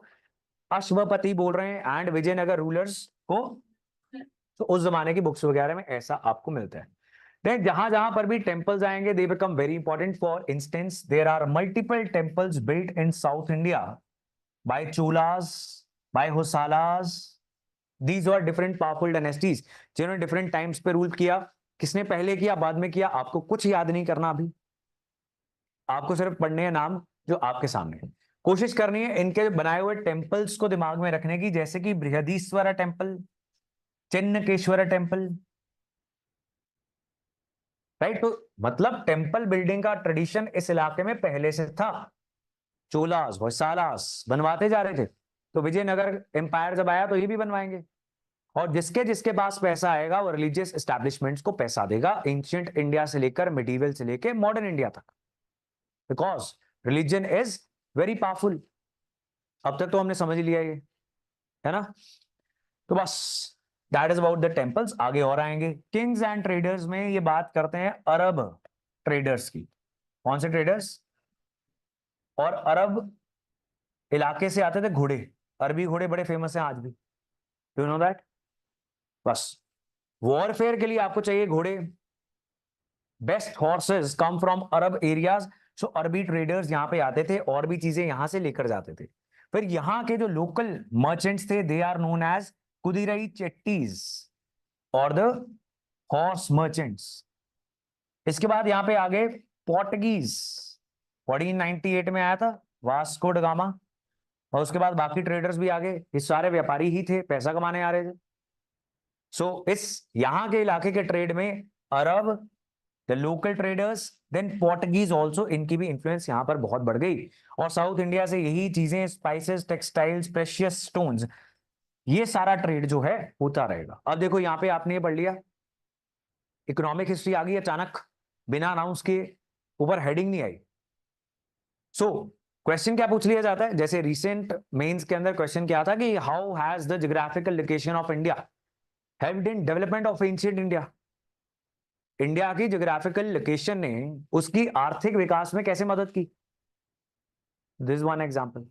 अश्वपति बोल रहे हैं, एंड विजयनगर रूलर्स को। तो उस जमाने की बुक्स वगैरह में ऐसा आपको मिलता है। देन जहां जहां पर भी टेम्पल्स आएंगे they become very important. For instance there are multiple temples built in south India by Cholas, by Hoysalas. These are different powerful dynasties जिन्होंने डिफरेंट टाइम्स पे रूल किया। किसने पहले किया, बाद में किया, आपको कुछ याद नहीं करना अभी। आपको सिर्फ पढ़ने हैं नाम जो आपके सामने है। कोशिश करनी है इनके बनाए हुए टेम्पल्स को दिमाग में रखने की, जैसे कि बृहदीश्वरा टेम्पल, चिन्नकेश्वर टेम्पल, राइट। तो मतलब टेम्पल बिल्डिंग का ट्रेडिशन इस इलाके में पहले से था। चोलास, होयसालास बनवाते जा रहे थे, तो विजयनगर एम्पायर जब आया तो ये भी बनवाएंगे। और जिसके जिसके पास पैसा आएगा वो रिलीजियस एस्टैब्लिशमेंट्स को पैसा देगा, एंशिएंट इंडिया से लेकर मिडीवल से लेकर मॉडर्न इंडिया तक, because religion is very powerful. अब तक तो हमने समझ लिया ये, है ना? तो बस that is about the temples. आगे और आएंगे। किंग्स एंड ट्रेडर्स में ये बात करते हैं अरब ट्रेडर्स की। कौन से ट्रेडर्स? और अरब इलाके से आते थे घोड़े। अरबी घोड़े बड़े फेमस हैं आज भी, डू यू नो दैट? बस वॉरफेयर के लिए आपको चाहिए घोड़े। Best horses come from Arab areas. So अरबी ट्रेडर्स यहां पे आते थे और भी चीजें यहां से लेकर जाते थे। फिर यहाँ के जो लोकल मर्चेंट्स थे दे आर नोन एज कुदिरई चेट्टीज और द हॉर्स मर्चेंट्स। इसके बाद यहां पे आ गए पोर्टुगीज। 1498 में आया था वास्को ड गामा। और उसके बाद बाकी ट्रेडर्स भी आ गए, ये सारे व्यापारी ही थे, पैसा कमाने आ रहे थे। सो इस यहां के इलाके के ट्रेड में Arab, the local traders, then Portuguese also, इनकी भी इंफ्लुएंस यहां पर बहुत बढ़ गई। और साउथ इंडिया से यही चीजें, स्पाइसेस, टेक्सटाइल्स, प्रेशियस स्टोन्स, ये सारा ट्रेड जो है होता रहेगा। अब देखो यहां पे आपने ये पढ़ लिया, इकोनॉमिक हिस्ट्री आ गई अचानक, बिना अनाउंस के, ऊपर हेडिंग नहीं आई। सो क्वेश्चन क्या पूछ लिया जाता है, जैसे रिसेंट मेंस के अंदर क्वेश्चन क्या था कि how has the geographical location of India helped in development of ancient India. India की ज्योग्राफिकल लोकेशन ने उसकी आर्थिक विकास में कैसे मदद की? This one example.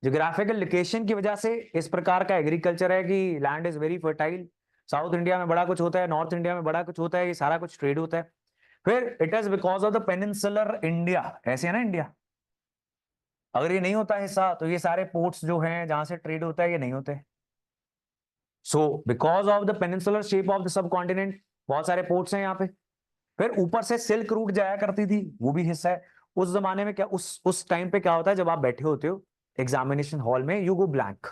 Geographical location की वजह से इस प्रकार का एग्रीकल्चर है कि land is very fertile. South India में बड़ा कुछ होता है, नॉर्थ इंडिया में बड़ा कुछ होता है, ये सारा कुछ ट्रेड होता है। फिर it is because of the peninsular India, ऐसे है ना इंडिया। अगर ये नहीं होता हिस्सा तो ये सारे पोर्ट्स जो हैं जहां से ट्रेड होता है ये नहीं होते। So because of the peninsular shape of the sub continent, बहुत सारे पोर्ट्स हैं यहाँ पे। फिर ऊपर से सिल्क रूट जाया करती थी, वो भी हिस्सा है। उस जमाने में क्या, उस टाइम पे क्या होता है, जब आप बैठे होते हो एग्जामिनेशन हॉल में, यू गो ब्लैंक,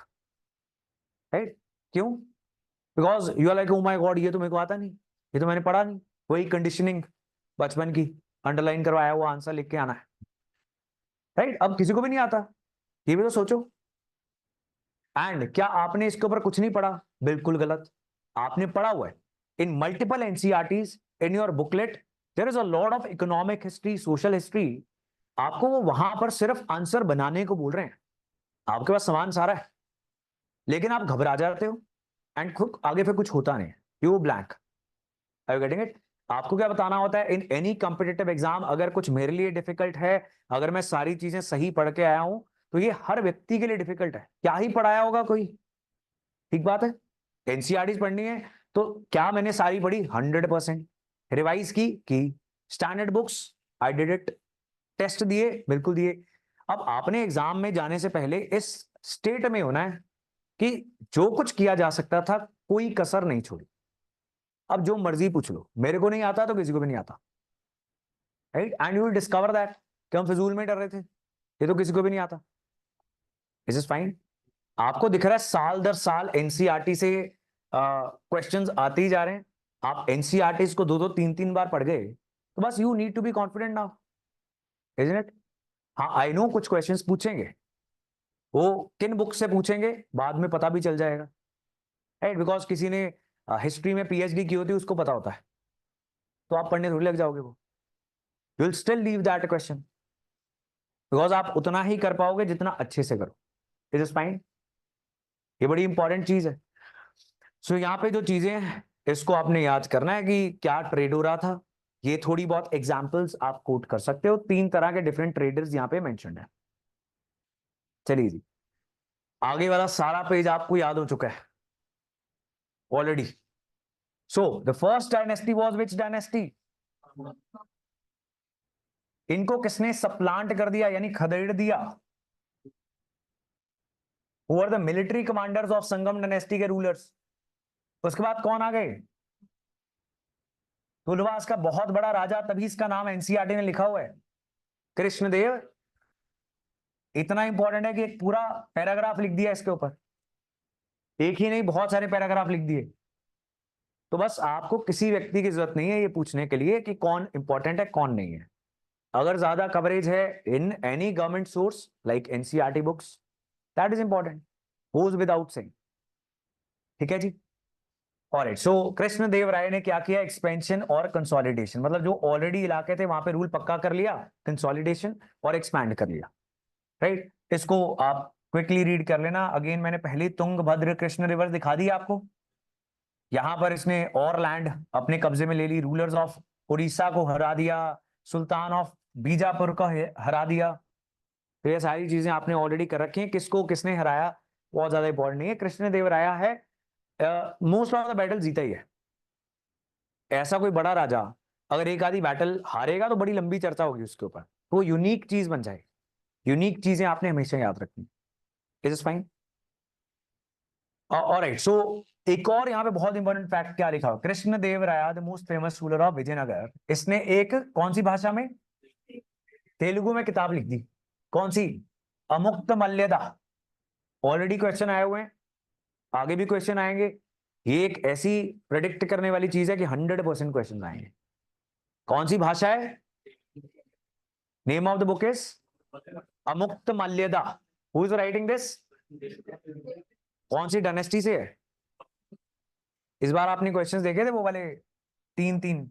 राइट? क्यों? Because you are like oh my god, ये तो मेरे को आता नहीं, ये तो मैंने पढ़ा नहीं। वही कंडीशनिंग बचपन की, अंडरलाइन करवाया हुआ आंसर लिख के आना है, राइट? अब किसी को भी नहीं आता, ये भी तो सोचो। एंड क्या आपने इसके ऊपर कुछ नहीं पढ़ा? बिल्कुल गलत। आपने पढ़ा हुआ है in multiple NCERTs, in your booklet, there is a lot of economic history, social history, आपको वो वहां पर सिर्फ आंसर बनाने को बोल रहे हैं, आपके पास सामान सारा है, लेकिन आप घबरा जाते हो एंड खुद आगे फिर कुछ होता नहीं, you blank. Are you getting it? आपको क्या बताना होता है इन एनी कॉम्पिटिटिव एग्जाम, अगर कुछ मेरे लिए डिफिकल्ट है, अगर मैं सारी चीजें सही पढ़ के आया हूं, तो ये हर व्यक्ति के लिए डिफिकल्ट है। क्या ही पढ़ाया होगा कोई, ठीक बात है। एनसीईआरटी पढ़नी है तो क्या मैंने सारी पढ़ी? 100%। रिवाइज की standard books, I did it. Test दिए, बिल्कुल दिए। अब आपने एग्जाम में जाने से पहले इस स्टेट में होना है कि जो कुछ किया जा सकता था कोई कसर नहीं छोड़ी। अब जो मर्जी पूछ लो, मेरे को नहीं आता तो किसी को भी नहीं आता, right? And you will discover that कि हम फिजूल में डर रहे थे, ये तो किसी को भी नहीं आता। This is fine. आपको दिख रहा है साल दर साल एनसीईआरटी से क्वेश्चंस आते ही जा रहे हैं। आप एनसीईआरटी को दो दो तीन तीन बार पढ़ गए, तो बस you need to be confident now, isn't it? हाँ, आई नो कुछ क्वेश्चंस पूछेंगे, वो किन बुक से पूछेंगे बाद में पता भी चल जाएगा, राइट? बिकॉज किसी ने हिस्ट्री में पीएचडी की होती है, उसको पता होता है, तो आप पढ़ने थोड़ी लग जाओगे वो। You will still leave that question, because आप उतना ही कर पाओगे जितना अच्छे से करो। Is is fine? ये बड़ी इंपॉर्टेंट चीज है। सो यहाँ पे जो चीजें हैं इसको आपने याद करना है कि क्या ट्रेड हो रहा था। ये थोड़ी बहुत एग्जांपल्स आप कोट कर सकते हो, 3 तरह के डिफरेंट ट्रेडर्स यहाँ पे मेंशन्ड है। चलिए जी, आगे वाला सारा पेज आपको याद हो चुका है already. So the first dynasty was which dynasty? इनको किसने सप्लांट कर दिया यानी खदेड़ दिया? Who are the military commanders of Sangama dynasty के रूलर्स? उसके बाद कौन आ गए? तुलवास का बहुत बड़ा राजा, तभी इसका नाम एनसीईआरटी ने लिखा हुआ है, कृष्णदेव। इतना इंपॉर्टेंट है कि एक पूरा पैराग्राफ लिख दिया इसके ऊपर, एक ही नहीं बहुत सारे पैराग्राफ लिख दिए। तो बस आपको किसी व्यक्ति की जरूरत नहीं है ये पूछने के लिए कि कौन इंपॉर्टेंट है कौन नहीं है। अगर ज्यादा कवरेज है in any government source like NCERT books, that is important, goes without saying. ठीक है जी। ऑलराइट, सो कृष्णदेव राय ने क्या किया? एक्सपेंशन और कंसोलिडेशन, मतलब जो ऑलरेडी इलाके थे वहां पे रूल पक्का कर लिया, कंसोलिडेशन और एक्सपैंड कर लिया, राइट? इसको आप क्विकली रीड कर लेना। अगेन मैंने पहले तुंगभद्र कृष्ण रिवर दिखा दी आपको। यहां पर इसने और लैंड अपने कब्जे में ले ली, रूलर्स ऑफ उड़ीसा को हरा दिया, सुल्तान ऑफ बीजापुर को हरा दिया। तो ये सारी चीजें आपने ऑलरेडी कर रखी हैं। किसको किसने हराया बहुत ज्यादा इंपॉर्टेंट नहीं है, कृष्णदेवराया है मोस्ट ऑफ द बैटल जीता ही है। ऐसा कोई बड़ा राजा अगर एक आधी बैटल हारेगा तो बड़ी लंबी चर्चा होगी उसके ऊपर, तो वो यूनिक चीज बन जाए। यूनिक चीजें आपने हमेशा याद रखनी। Is is fine? ऑलराइट, सो एक और यहाँ पे बहुत इंपॉर्टेंट फैक्ट क्या लिखा हुआ, Krishnadevaraya the most famous ruler of Vijayanagar, इसने एक कौन सी भाषा में? तेलुगु में किताब लिख दी। कौन सी? अमुक्त मल्यदा। ऑलरेडी क्वेश्चन आए हुए हैं, आगे भी क्वेश्चन आएंगे। ये एक ऐसी प्रेडिक्ट करने वाली चीज है कि 100% क्वेश्चन आएंगे। कौन सी भाषा है? Name of the book is Amukta Malyada. Who is writing this? कौन सी डायनेस्टी से है? इस बार आपने क्वेश्चंस देखे थे वो वाले 3-3,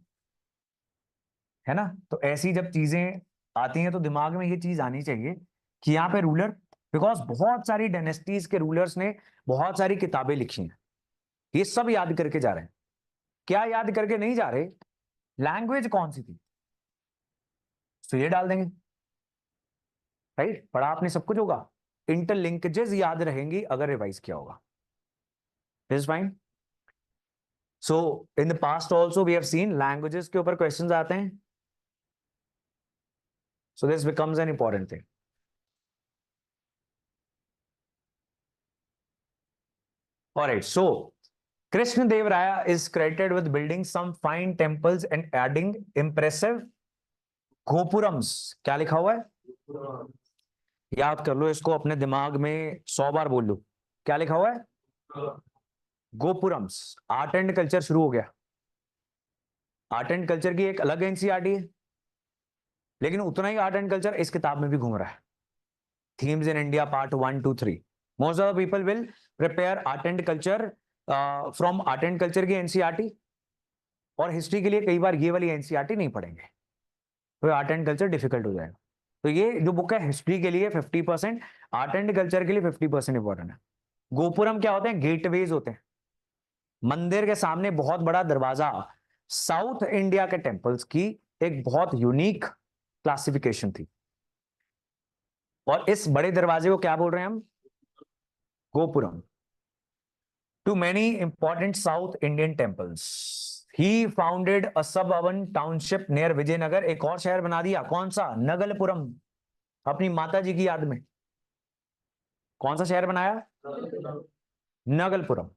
है ना? तो ऐसी जब चीजें आती हैं तो दिमाग में ये चीज आनी चाहिए कि यहाँ पे रूलर, बिकॉज बहुत सारी डायनेस्टीज के रूलर्स ने बहुत सारी किताबें लिखी हैं, ये सब याद करके जा रहे हैं। क्या याद करके नहीं जा रहे? लैंग्वेज कौन सी थी, तो ये डाल देंगे, राइट? पढ़ा आपने सब कुछ होगा, इंटरलिंकेजेस याद रहेंगी अगर रिवाइज किया होगा। This is fine. So in the past also we have seen languages के ऊपर क्वेश्चंस आते हैं, so this becomes an important thing. All right, so Krishna Dev Raya is credited with building some fine temples and adding impressive gopurams. क्या लिखा हुआ है? याद कर लो इसको, अपने दिमाग में 100 बार बोल लो। क्या लिखा हुआ है? गोपुरम्स। आर्ट एंड कल्चर शुरू हो गया। आर्ट एंड कल्चर की एक अलग एनसीईआरटी है, लेकिन उतना ही आर्ट एंड कल्चर इस किताब में भी घूम रहा है। Themes in India part 1 2 3। Most of the people will prepare art and culture from art and culture की एनसीईआरटी, और हिस्ट्री के लिए कई बार ये वाली एनसीईआरटी नहीं पढ़ेंगे, तो आर्ट एंड कल्चर डिफिकल्ट हो जाएगा। तो ये जो बुक है हिस्ट्री के लिए 50%, आर्ट एंड कल्चर के लिए 50% इंपॉर्टेंट है। गोपुरम क्या होते हैं? गेटवेज होते हैं, मंदिर के सामने बहुत बड़ा दरवाजा। साउथ इंडिया के टेम्पल्स की एक बहुत यूनिक क्लासिफिकेशन थी, और इस बड़े दरवाजे को क्या बोल रहे हैं हम? Gopuram. Too many important south Indian temples he founded a suburban township near Vijayanagar. एक और शहर बना दिया, कौन सा? नगलपुरम, अपनी माता जी की याद में। कौन सा शहर बनाया? नगलपुरम,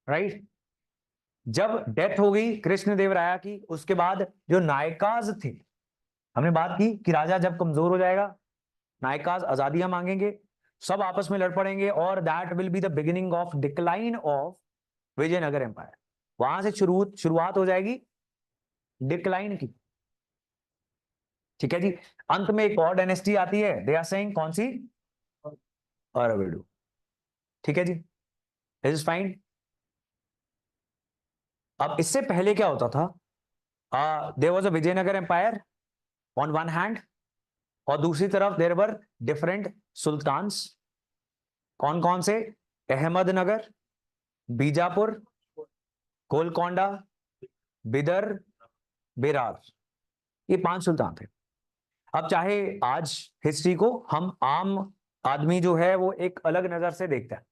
राइट। जब डेथ हो गई कृष्णदेवराया की, उसके बाद जो नायकाज थे, हमने बात की कि राजा जब कमजोर हो जाएगा, नायकाज आजादियां मांगेंगे, सब आपस में लड़ पड़ेंगे, और that will be the beginning of decline of Vijayanagar empire. वहां से शुरुआत हो जाएगी डिक्लाइन की, ठीक है जी। अंत में एक और डायनेस्टी आती है, दे आर सेइंग कौन सी? अरविडू, ठीक है जी, दिस इज फाइन। अब इससे पहले क्या होता था? There was a Vijayanagar empire on one hand, और दूसरी तरफ देयर वर डिफरेंट सुल्तान्स। कौन कौन से? अहमदनगर, बीजापुर, गोलकोंडा, बिदर, बेरार, ये 5 सुल्तान थे। अब चाहे आज हिस्ट्री को हम आम आदमी जो है वो एक अलग नजर से देखता है,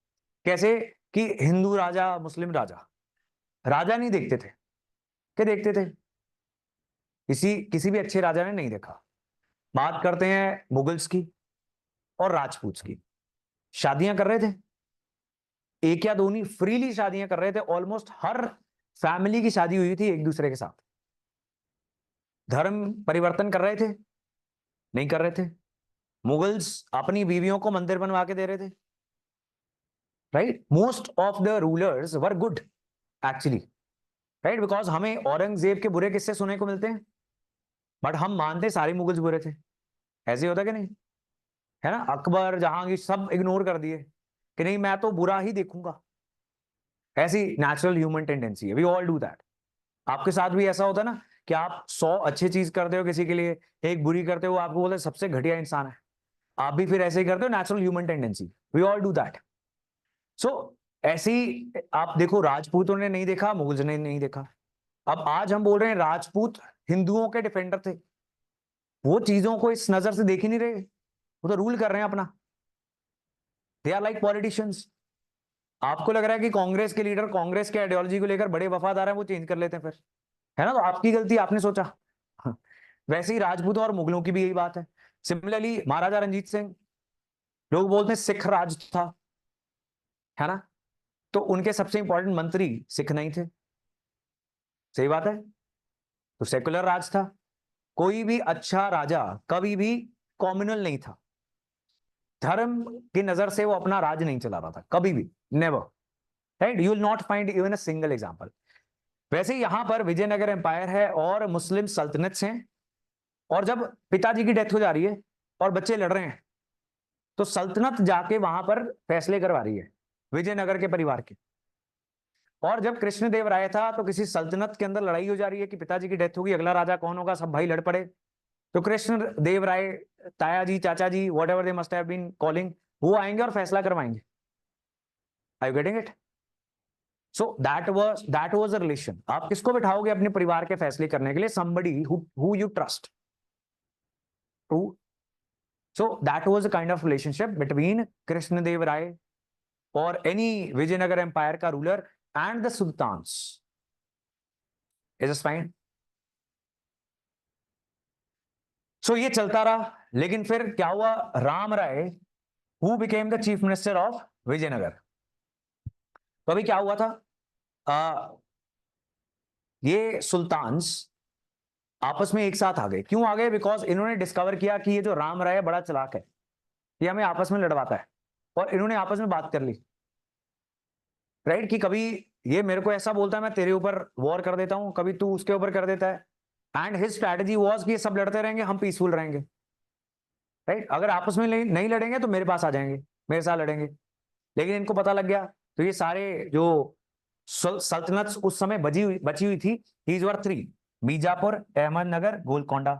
कैसे कि हिंदू राजा, मुस्लिम राजा, राजा नहीं देखते थे, क्या देखते थे? किसी किसी भी अच्छे राजा ने नहीं देखा। बात करते हैं मुगल्स की और राजपूत की। शादियां कर रहे थे, एक या दो नहीं, फ्रीली शादियां कर रहे थे। ऑलमोस्ट हर फैमिली की शादी हुई थी एक दूसरे के साथ। धर्म परिवर्तन कर रहे थे? नहीं कर रहे थे। मुगल्स अपनी बीवियों को मंदिर बनवा के दे रहे थे, right. Most of the rulers were good actually, right, because हमें औरंगजेब के बुरे किस्से सुनने को मिलते हैं, बट हम मानते सारे मुगल्स बुरे थे। ऐसे होता कि नहीं? है ना, अकबर, जहांगीर सब इग्नोर कर दिए कि नहीं मैं तो बुरा ही देखूंगा। ऐसी नेचुरल ह्यूमन टेंडेंसी है, वी ऑल डू दैट। आपके साथ भी ऐसा होता है ना कि आप 100 अच्छी चीज करते हो किसी के लिए, एक बुरी करते हो, आपको बोलते सबसे घटिया इंसान है। आप भी फिर ऐसे ही करते हो, natural human tendency, we all do that. So ऐसी, आप देखो राजपूतों ने नहीं देखा, मुगल्स ने नहीं देखा। अब आज हम बोल रहे हैं राजपूत हिंदुओं के डिफेंडर थे, वो चीजों को इस नजर से देख ही नहीं रहे, वो तो रूल कर रहे हैं अपना। They are like politicians. आपको लग रहा है कि कांग्रेस के लीडर कांग्रेस के आइडियोलॉजी को लेकर बड़े वफादार हैं, वो चेंज कर लेते हैं फिर, है ना, तो आपकी गलती, आपने सोचा। वैसे ही राजपूतों और मुगलों की भी यही बात है। सिमिलरली महाराजा रंजीत सिंह, लोग बोलते हैं सिख राज था, है ना, तो उनके सबसे इंपॉर्टेंट मंत्री सिख नहीं थे, सही बात है, तो सेकुलर राज था। कोई भी अच्छा राजा कभी भी कॉम्युनल नहीं था, धर्म की नजर से वो अपना राज नहीं चला रहा था कभी भी, never, right. You will not find even a single example. वैसे ही यहां पर विजयनगर एम्पायर है और मुस्लिम सल्तनत हैं, और जब पिताजी की डेथ हो जा रही है और बच्चे लड़ रहे हैं, तो सल्तनत जाके वहां पर फैसले करवा रही है विजयनगर के परिवार के। और जब कृष्णदेव राय था तो किसी सल्तनत के अंदर लड़ाई हो जा रही है कि पिताजी की डेथ होगी, अगला राजा कौन होगा, सब भाई लड़ पड़े। तो कृष्ण देव राय, ताया जी, चाचा जी, whatever they must have been calling, वो आएंगे और फैसला करवाएंगे। Are you getting it? So that was a relation. आप किसको बिठाओगे अपने परिवार के फैसले करने के लिए? Somebody who you trust, true. So that was a kind of relationship between Krishnadeva Raya और एनी विजयनगर एम्पायर का रूलर and the sultans. Is it fine? So ये चलता रहा, लेकिन फिर क्या हुआ? Rama Raya who became the chief minister of Vijayanagar. तो अभी क्या हुआ था? आ, ये सुल्तान्स आपस में एक साथ आ गए। क्यों आ गए? बिकॉज इन्होंने डिस्कवर किया कि ये जो राम राय है बड़ा चालाक है, ये हमें आपस में लड़वाता है, और इन्होंने आपस में बात कर ली, राइट, कि कभी ये मेरे को ऐसा बोलता है मैं तेरे ऊपर वॉर कर देता हूं, कभी तू उसके ऊपर कर देता है। एंड हिज स्ट्रैटेजी वाज कि ये सब लड़ते रहेंगे, हम पीसफुल रहेंगे, राइट। अगर आपस में नहीं लड़ेंगे तो मेरे पास आ जाएंगे, मेरे साथ लड़ेंगे। लेकिन इनको पता लग गया, तो ये सारे जो सल्तनत उस समय बची हुई थी, दीज वर 3, बीजापुर, अहमदनगर, गोलकोंडा।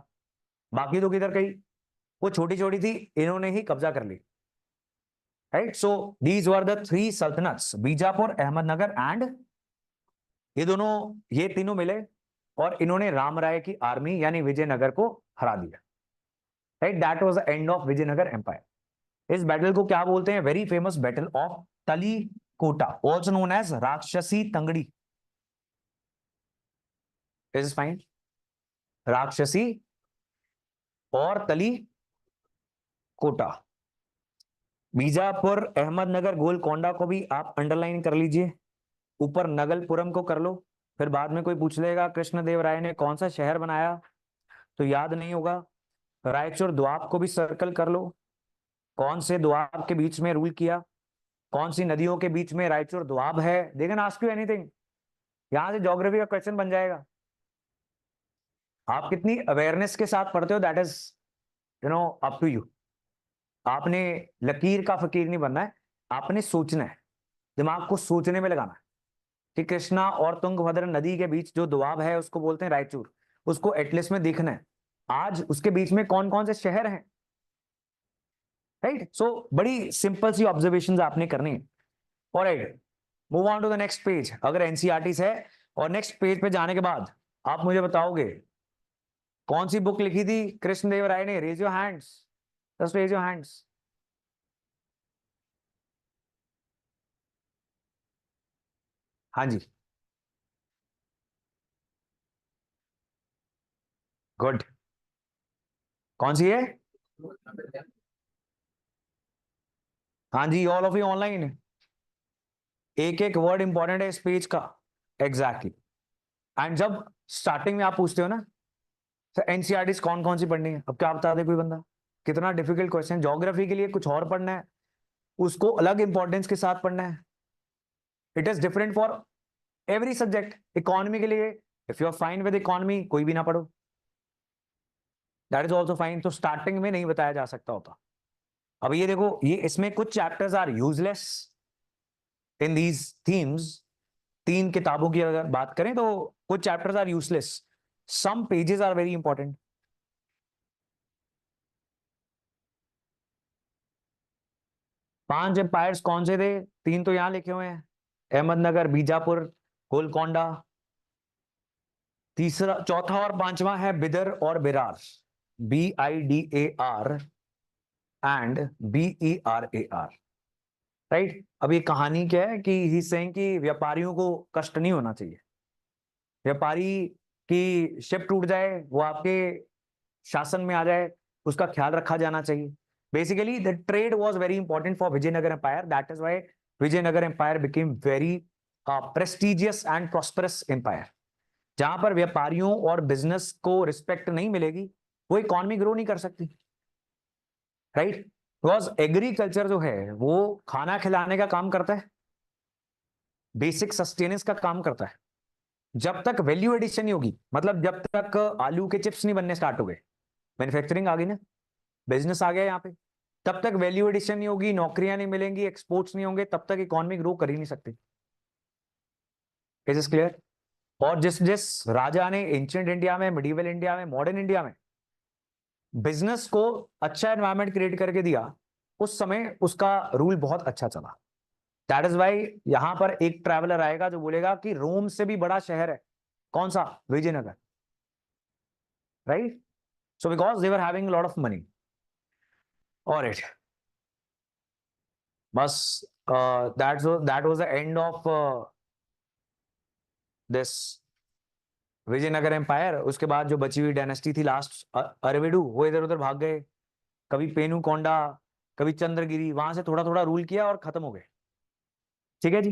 बाकी तो किधर गई, वो छोटी छोटी थी, इन्होंने ही कब्जा कर ली, right. So these were the three sultanates, Bijapur, Ahmednagar and, ये तीनों मिले और इन्होंने राम राय की आर्मी यानी विजयनगर को हरा दिया, right. That was the end of Vijayanagar empire. इस बैटल को क्या बोलते हैं? Very famous battle of Talikota, also known as Rakshasi Tangadi. Is fine, राक्षसी और तली कोटा। बीजापुर, अहमदनगर, गोलकोंडा को भी आप अंडरलाइन कर लीजिए, ऊपर नगलपुरम को कर लो। फिर बाद में कोई पूछ लेगा कृष्णदेव राय ने कौन सा शहर बनाया, तो याद नहीं होगा। रायचूर द्वाब को भी सर्कल कर लो, कौन से द्वाब के बीच में रूल किया, कौन सी नदियों के बीच में रायचूर द्वाब है। They can ask you anything, यहां से ज्योग्राफी का क्वेश्चन बन जाएगा। आप कितनी अवेयरनेस के साथ पढ़ते हो, that is up to you. आपने लकीर का फकीर नहीं बनना है, आपने सोचना है, दिमाग को सोचने में लगाना है कि कृष्णा और तुंगभद्र नदी के बीच जो दोआब है उसको बोलते हैं रायचूर, उसको एटलस में देखना है आज उसके बीच में कौन कौन से शहर हैं, राइट। सो बड़ी सिंपल सी ऑब्जर्वेशंस आपने करनी है। Alright, move on to the next page. अगर एनसीईआरटी है और नेक्स्ट पेज पे जाने के बाद आप मुझे बताओगे कौन सी बुक लिखी थी कृष्णदेव राय ने? Raise your hands, just raise your hands. हाँ जी, गुड। कौन सी है? हाँ जी, ऑल ऑफ यू ऑनलाइन। एक एक वर्ड इंपॉर्टेंट है इस पेज का, एग्जैक्टली एंड जब स्टार्टिंग में आप पूछते हो ना सर एनसीईआरटी कौन कौन सी पढ़नी है, अब क्या बता दे कोई बंदा, कितना डिफिकल्ट क्वेश्चन। ज्योग्राफी के लिए कुछ और पढ़ना है, उसको अलग इंपॉर्टेंस के साथ पढ़ना है। It is different for every subject. Economy के लिए if you are fine with economy कोई भी ना पढ़ो, दैट इज ऑल्सो फाइन। तो स्टार्टिंग में नहीं बताया जा सकता होता। अब ये देखो, ये इसमें कुछ chapters are useless in these themes. तीन किताबों की अगर बात करें तो कुछ chapters are useless, some pages are very important. पांच एम्पायर्स कौन से थे? तीन तो यहां लिखे हुए हैं, अहमदनगर, बीजापुर, गोलकोंडा। तीसरा, चौथा और पांचवा है बिदर और बिरार, BIDAR एंड BERAR, राइट। अब ये कहानी क्या है कि ही सेइंग कि व्यापारियों को कष्ट नहीं होना चाहिए, व्यापारी की शिप टूट जाए, वो आपके शासन में आ जाए, उसका ख्याल रखा जाना चाहिए। Basically the trade was very important for Vijayanagar empire, that is why Vijayanagar empire became very prestigious and prosperous empire. जहां पर व्यापारियों और बिजनेस को रिस्पेक्ट नहीं मिलेगी वो इकोनॉमी ग्रो नहीं कर सकती, राइट। बिकॉज एग्रीकल्चर जो है वो खाना खिलाने का काम करता है, बेसिक सस्टेनेंस का काम करता है। जब तक वैल्यू एडिशन नहीं होगी, मतलब जब तक आलू के चिप्स नहीं बनने स्टार्ट हो गए, मैन्युफैक्चरिंग आ गई ना, बिजनेस आ गया यहाँ पे, तब तक वैल्यू एडिशन नहीं होगी, नौकरियां नहीं मिलेंगी, एक्सपोर्ट्स नहीं होंगे, तब तक इकोनॉमी ग्रो कर ही नहीं सकती। Is is clear? और जिस जिस राजा ने एंशिएंट इंडिया में, मिडिवल इंडिया में, मॉडर्न इंडिया में बिजनेस को अच्छा एनवायरमेंट क्रिएट करके दिया, उस समय उसका रूल बहुत अच्छा चला। दैट इज वाई यहां पर एक ट्रैवलर आएगा जो बोलेगा कि रोम से भी बड़ा शहर है कौन सा? Vijayanagar, right. So because they were having lot of money. और इट बस that was the end of this Vijayanagar empire. उसके बाद जो बची हुई डायनेस्टी थी लास्ट, अरविडू, वो इधर उधर भाग गए, कभी पेनु कोंडा, कभी चंद्रगिरी, वहां से थोड़ा थोड़ा रूल किया और खत्म हो गए। ठीक है जी,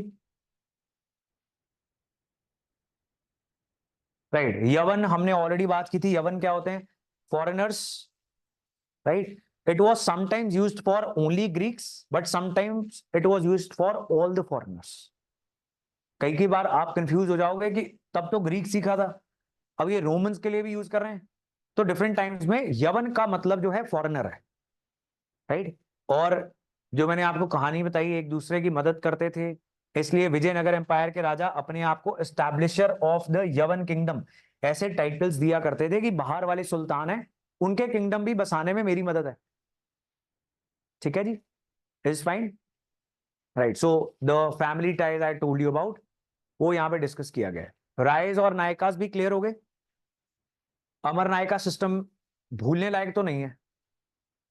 राइट। यवन हमने ऑलरेडी बात की थी, यवन क्या होते हैं? Foreigners, right. It was sometimes used for only Greeks but sometimes it was used for all the foreigners. कई कई बार आप कंफ्यूज हो जाओगे कि तब तो ग्रीक सीखा था, अब ये रोमन्स के लिए भी यूज कर रहे हैं। तो डिफरेंट टाइम्स में यवन का मतलब जो है फॉरेनर है, राइट। और जो मैंने आपको कहानी बताई, एक दूसरे की मदद करते थे, इसलिए विजयनगर एम्पायर के राजा अपने आप को एस्टैब्लिशर ऑफ द यवन किंगडम ऐसे टाइटल्स दिया करते थे कि बाहर वाले सुल्तान है उनके किंगडम भी बसाने में मेरी मदद है। ठीक है जी, is fine, right. So the family ties I told you about, वो यहां पे डिस्कस किया गया है। राइज और नायकास भी क्लियर हो गए। अमर नायका सिस्टम भूलने लायक तो नहीं है।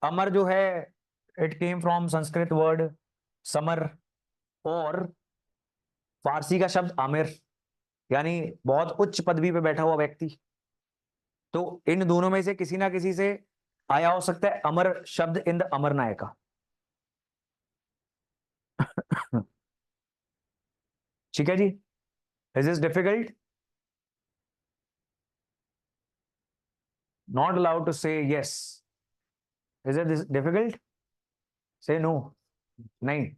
अमर जो है, it came from Sanskrit word summer, और फारसी का शब्द आमिर, यानी बहुत उच्च पदवी पे बैठा हुआ व्यक्ति। तो इन दोनों में से किसी ना किसी से आया हो सकता है अमर शब्द इन द अमर नायका। ठीक है जी, is this difficult? Not allowed to say yes. Is it difficult? Say no. नहीं,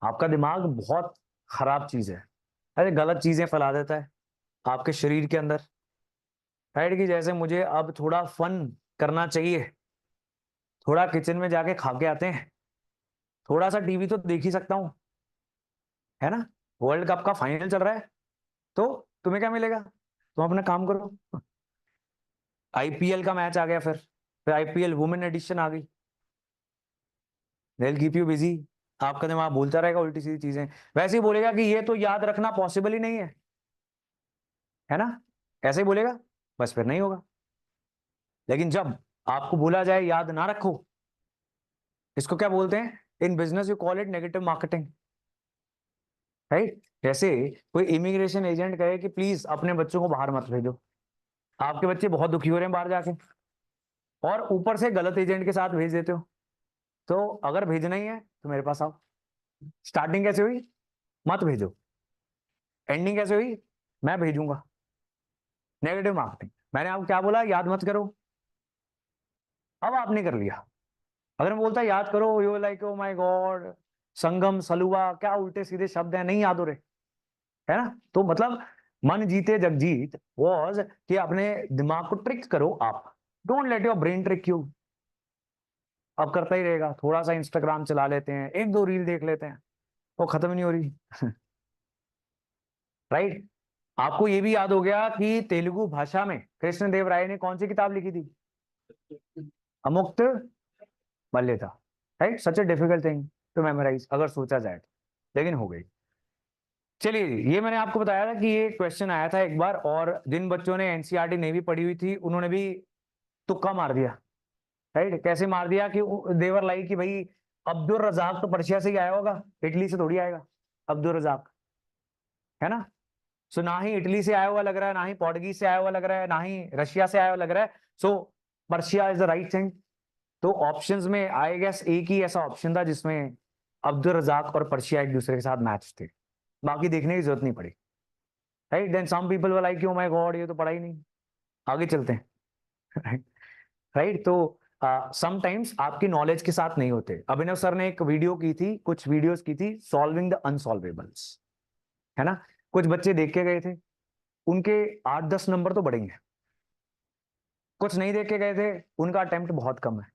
आपका दिमाग बहुत खराब चीज है। अरे गलत चीजें फैला देता है आपके शरीर के अंदर, राइट। कि जैसे मुझे अब थोड़ा फन करना चाहिए, थोड़ा किचन में जाके खा के आते हैं, थोड़ा सा टीवी तो देख ही सकता हूं, है ना। वर्ल्ड कप का फाइनल चल रहा है, तो तुम्हें क्या मिलेगा, तुम अपना काम करो। आईपीएल का मैच आ गया, फिर आईपीएल वुमेन एडिशन आ गई, they will keep you busy. आपका दिमाग बोलता रहेगा उल्टी सीधी चीजें, वैसे ही बोलेगा कि ये तो याद रखना पॉसिबल ही नहीं है ना, ऐसे ही बोलेगा, बस फिर नहीं होगा। लेकिन जब आपको बोला जाए याद ना रखो, इसको क्या बोलते हैं in business, you call it negative marketing, right. जैसे कोई इमिग्रेशन एजेंट कहे कि प्लीज अपने बच्चों को बाहर मत भेजो, आपके बच्चे बहुत दुखी हो रहे हैं बाहर जाके, और ऊपर से गलत एजेंट के साथ भेज देते हो। तो अगर भेजना ही है तो मेरे पास आओ। स्टार्टिंग कैसे हुई, मत भेजो, एंडिंग कैसे हुई, मैं भेजूंगा, नेगेटिव मार्केटिंग। मैंने आपको क्या बोला, याद मत करो, अब आपने कर लिया। अगर मैं बोलता याद करो, you like oh my God, Sangama Saluva, क्या उल्टे सीधे शब्द हैं, नहीं याद हो रहे, है ना। तो मतलब मन जीते जगजीत वॉज कि अपने दिमाग को ट्रिक करो आप, don't let your brain trick you. अब करता ही रहेगा, थोड़ा सा इंस्टाग्राम चला लेते हैं, एक दो रील देख लेते हैं, वो खत्म नहीं हो रही। राइट। आपको ये भी याद हो गया कि तेलुगु भाषा में कृष्णदेव राय ने कौन सी किताब लिखी थी, Amukta Malyada, right. Such a difficult thing to memorise अगर सोचा जाए तो, लेकिन हो गई। चलिए, ये मैंने आपको बताया था कि ये क्वेश्चन आया था एक बार, और जिन बच्चों ने एनसीईआरटी नहीं भी पढ़ी हुई थी उन्होंने भी तुक्का मार दिया, राइट। कैसे मार दिया कि देवर लाइक कि भाई अब्दुल रजाक तो पर्शिया से ही आया होगा, इटली से थोड़ी आएगा अब्दुल रजाक, है ना। सो ना ही इटली से आया हुआ लग रहा है, ना ही पोर्टुगीज से आया हुआ लग रहा है, ना ही रशिया से आया हुआ लग रहा है। So Persia is the right thing. तो ऑप्शंस में आई गेस एक ही ऐसा ऑप्शन था जिसमें अब्दुल रजाक और पर्शिया एक दूसरे के साथ मैच थे, बाकी देखने की जरूरत नहीं पड़ी, right. Then some people were like oh my god, ये तो पढ़ा ही नहीं, आगे चलते हैं। राइट। तो समटाइम्स आपकी नॉलेज के साथ नहीं होते। अभिनव सर ने एक वीडियो की थी, कुछ वीडियोस की थी, सॉल्विंग द अनसॉल्वेबल्स, है ना। कुछ बच्चे देख के गए थे, उनके 8-10 नंबर तो बढ़े ही हैं। कुछ नहीं देख के गए थे, उनका अटेम्प्ट बहुत कम है,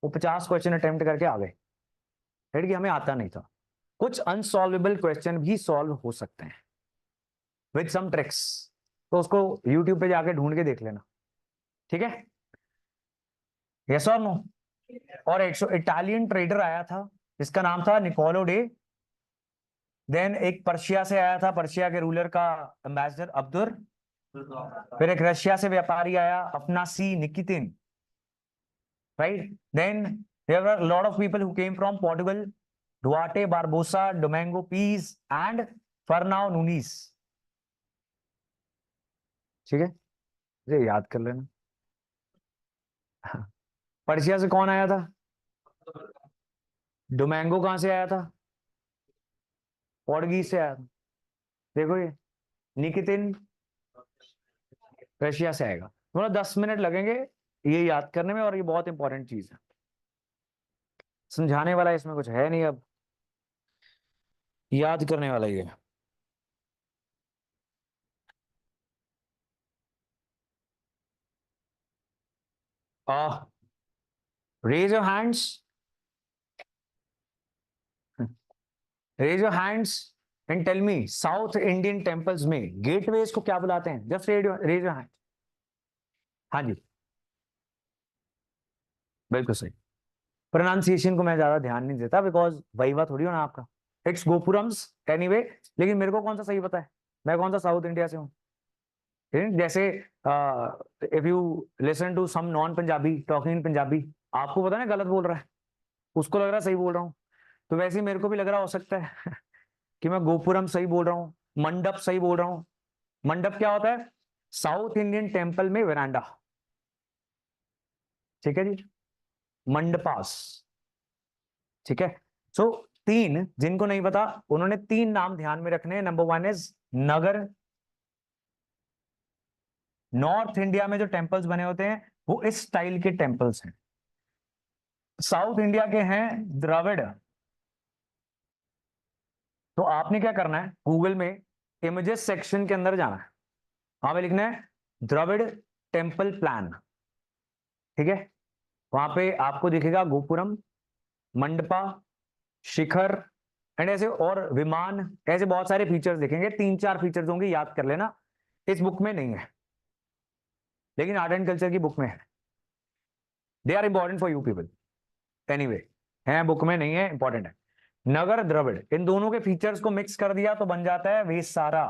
वो 50 क्वेश्चन अटेम्प्ट करके आ गए, राइट, कि हमें आता नहीं था। कुछ अनसॉल्वेबल क्वेश्चन भी सॉल्व हो सकते हैं विद सम ट्रिक्स, तो उसको यूट्यूब पे जाके ढूंढ के देख लेना, ठीक है। यस और नो। और एक इटालियन ट्रेडर आया था जिसका नाम था निकोलो डे, देन एक पर्शिया से आया था, पर्शिया के रूलर का एम्बेसडर अब्दुल, फिर एक रशिया से व्यापारी आया अपना सी Nikitin, right. Then there were lot of people who came from Portugal, Duarte Barbosa, Domingo Paes and Fernao Nuniz, ठीक है, ये याद कर लेना। पर्शिया से कौन आया था, डोमिंगो कहां से आया था, पोर्टुगीज से आया था, देखो ये निकितिन रशिया से आएगा। थोड़ा 10 मिनट लगेंगे ये याद करने में, और ये बहुत इंपॉर्टेंट चीज है, समझाने वाला इसमें कुछ है नहीं, अब याद करने वाला ही है। Raise your hands, raise your hands and tell me, south Indian temples में गेटवेज को क्या बुलाते हैं, जस्ट रेज योर हैंड। हाँ जी, बिल्कुल सही। प्रोनाउंसिएशन को मैं ज्यादा ध्यान नहीं देता, बिकॉज वाइवा थोड़ी हो ना आपका। It's gopurams anyway. लेकिन मेरे को कौन सा सही पता है, मैं कौन सा साउथ इंडिया से हूँ। जैसे if you listen to some non Punjabi talking in Punjabi, आपको पता है ना गलत बोल रहा है, उसको लग रहा है सही बोल रहा हूँ। तो वैसे ही मेरे को भी लग रहा हो सकता है कि मैं गोपुरम सही बोल रहा हूँ, मंडप सही बोल रहा हूँ। मंडप क्या होता है? साउथ इंडियन टेम्पल में वेरांडा। ठीक है जी, मंडपास। ठीक है। सो तीन, जिनको नहीं पता उन्होंने तीन नाम ध्यान में रखने हैं। Number one is Nagar. North India में जो टेम्पल्स बने होते हैं वो इस स्टाइल के टेम्पल्स हैं। साउथ इंडिया के हैं द्रविड़। तो आपने क्या करना है, गूगल में इमेजेस सेक्शन के अंदर जाना है, वहां पे लिखना है द्रविड़ टेम्पल प्लान। ठीक है। वहां पे आपको दिखेगा गोपुरम, मंडपा, शिखर एंड ऐसे और विमान, ऐसे बहुत सारे फीचर्स दिखेंगे। तीन चार फीचर्स होंगे, याद कर लेना। इस बुक में नहीं है, लेकिन आर्ट एंड कल्चर की बुक में है। They are important for you people anyway. है बुक में नहीं है, इंपॉर्टेंट है। नगर द्रविड़, इन दोनों के फीचर्स को मिक्स कर दिया तो बन जाता है वेसारा।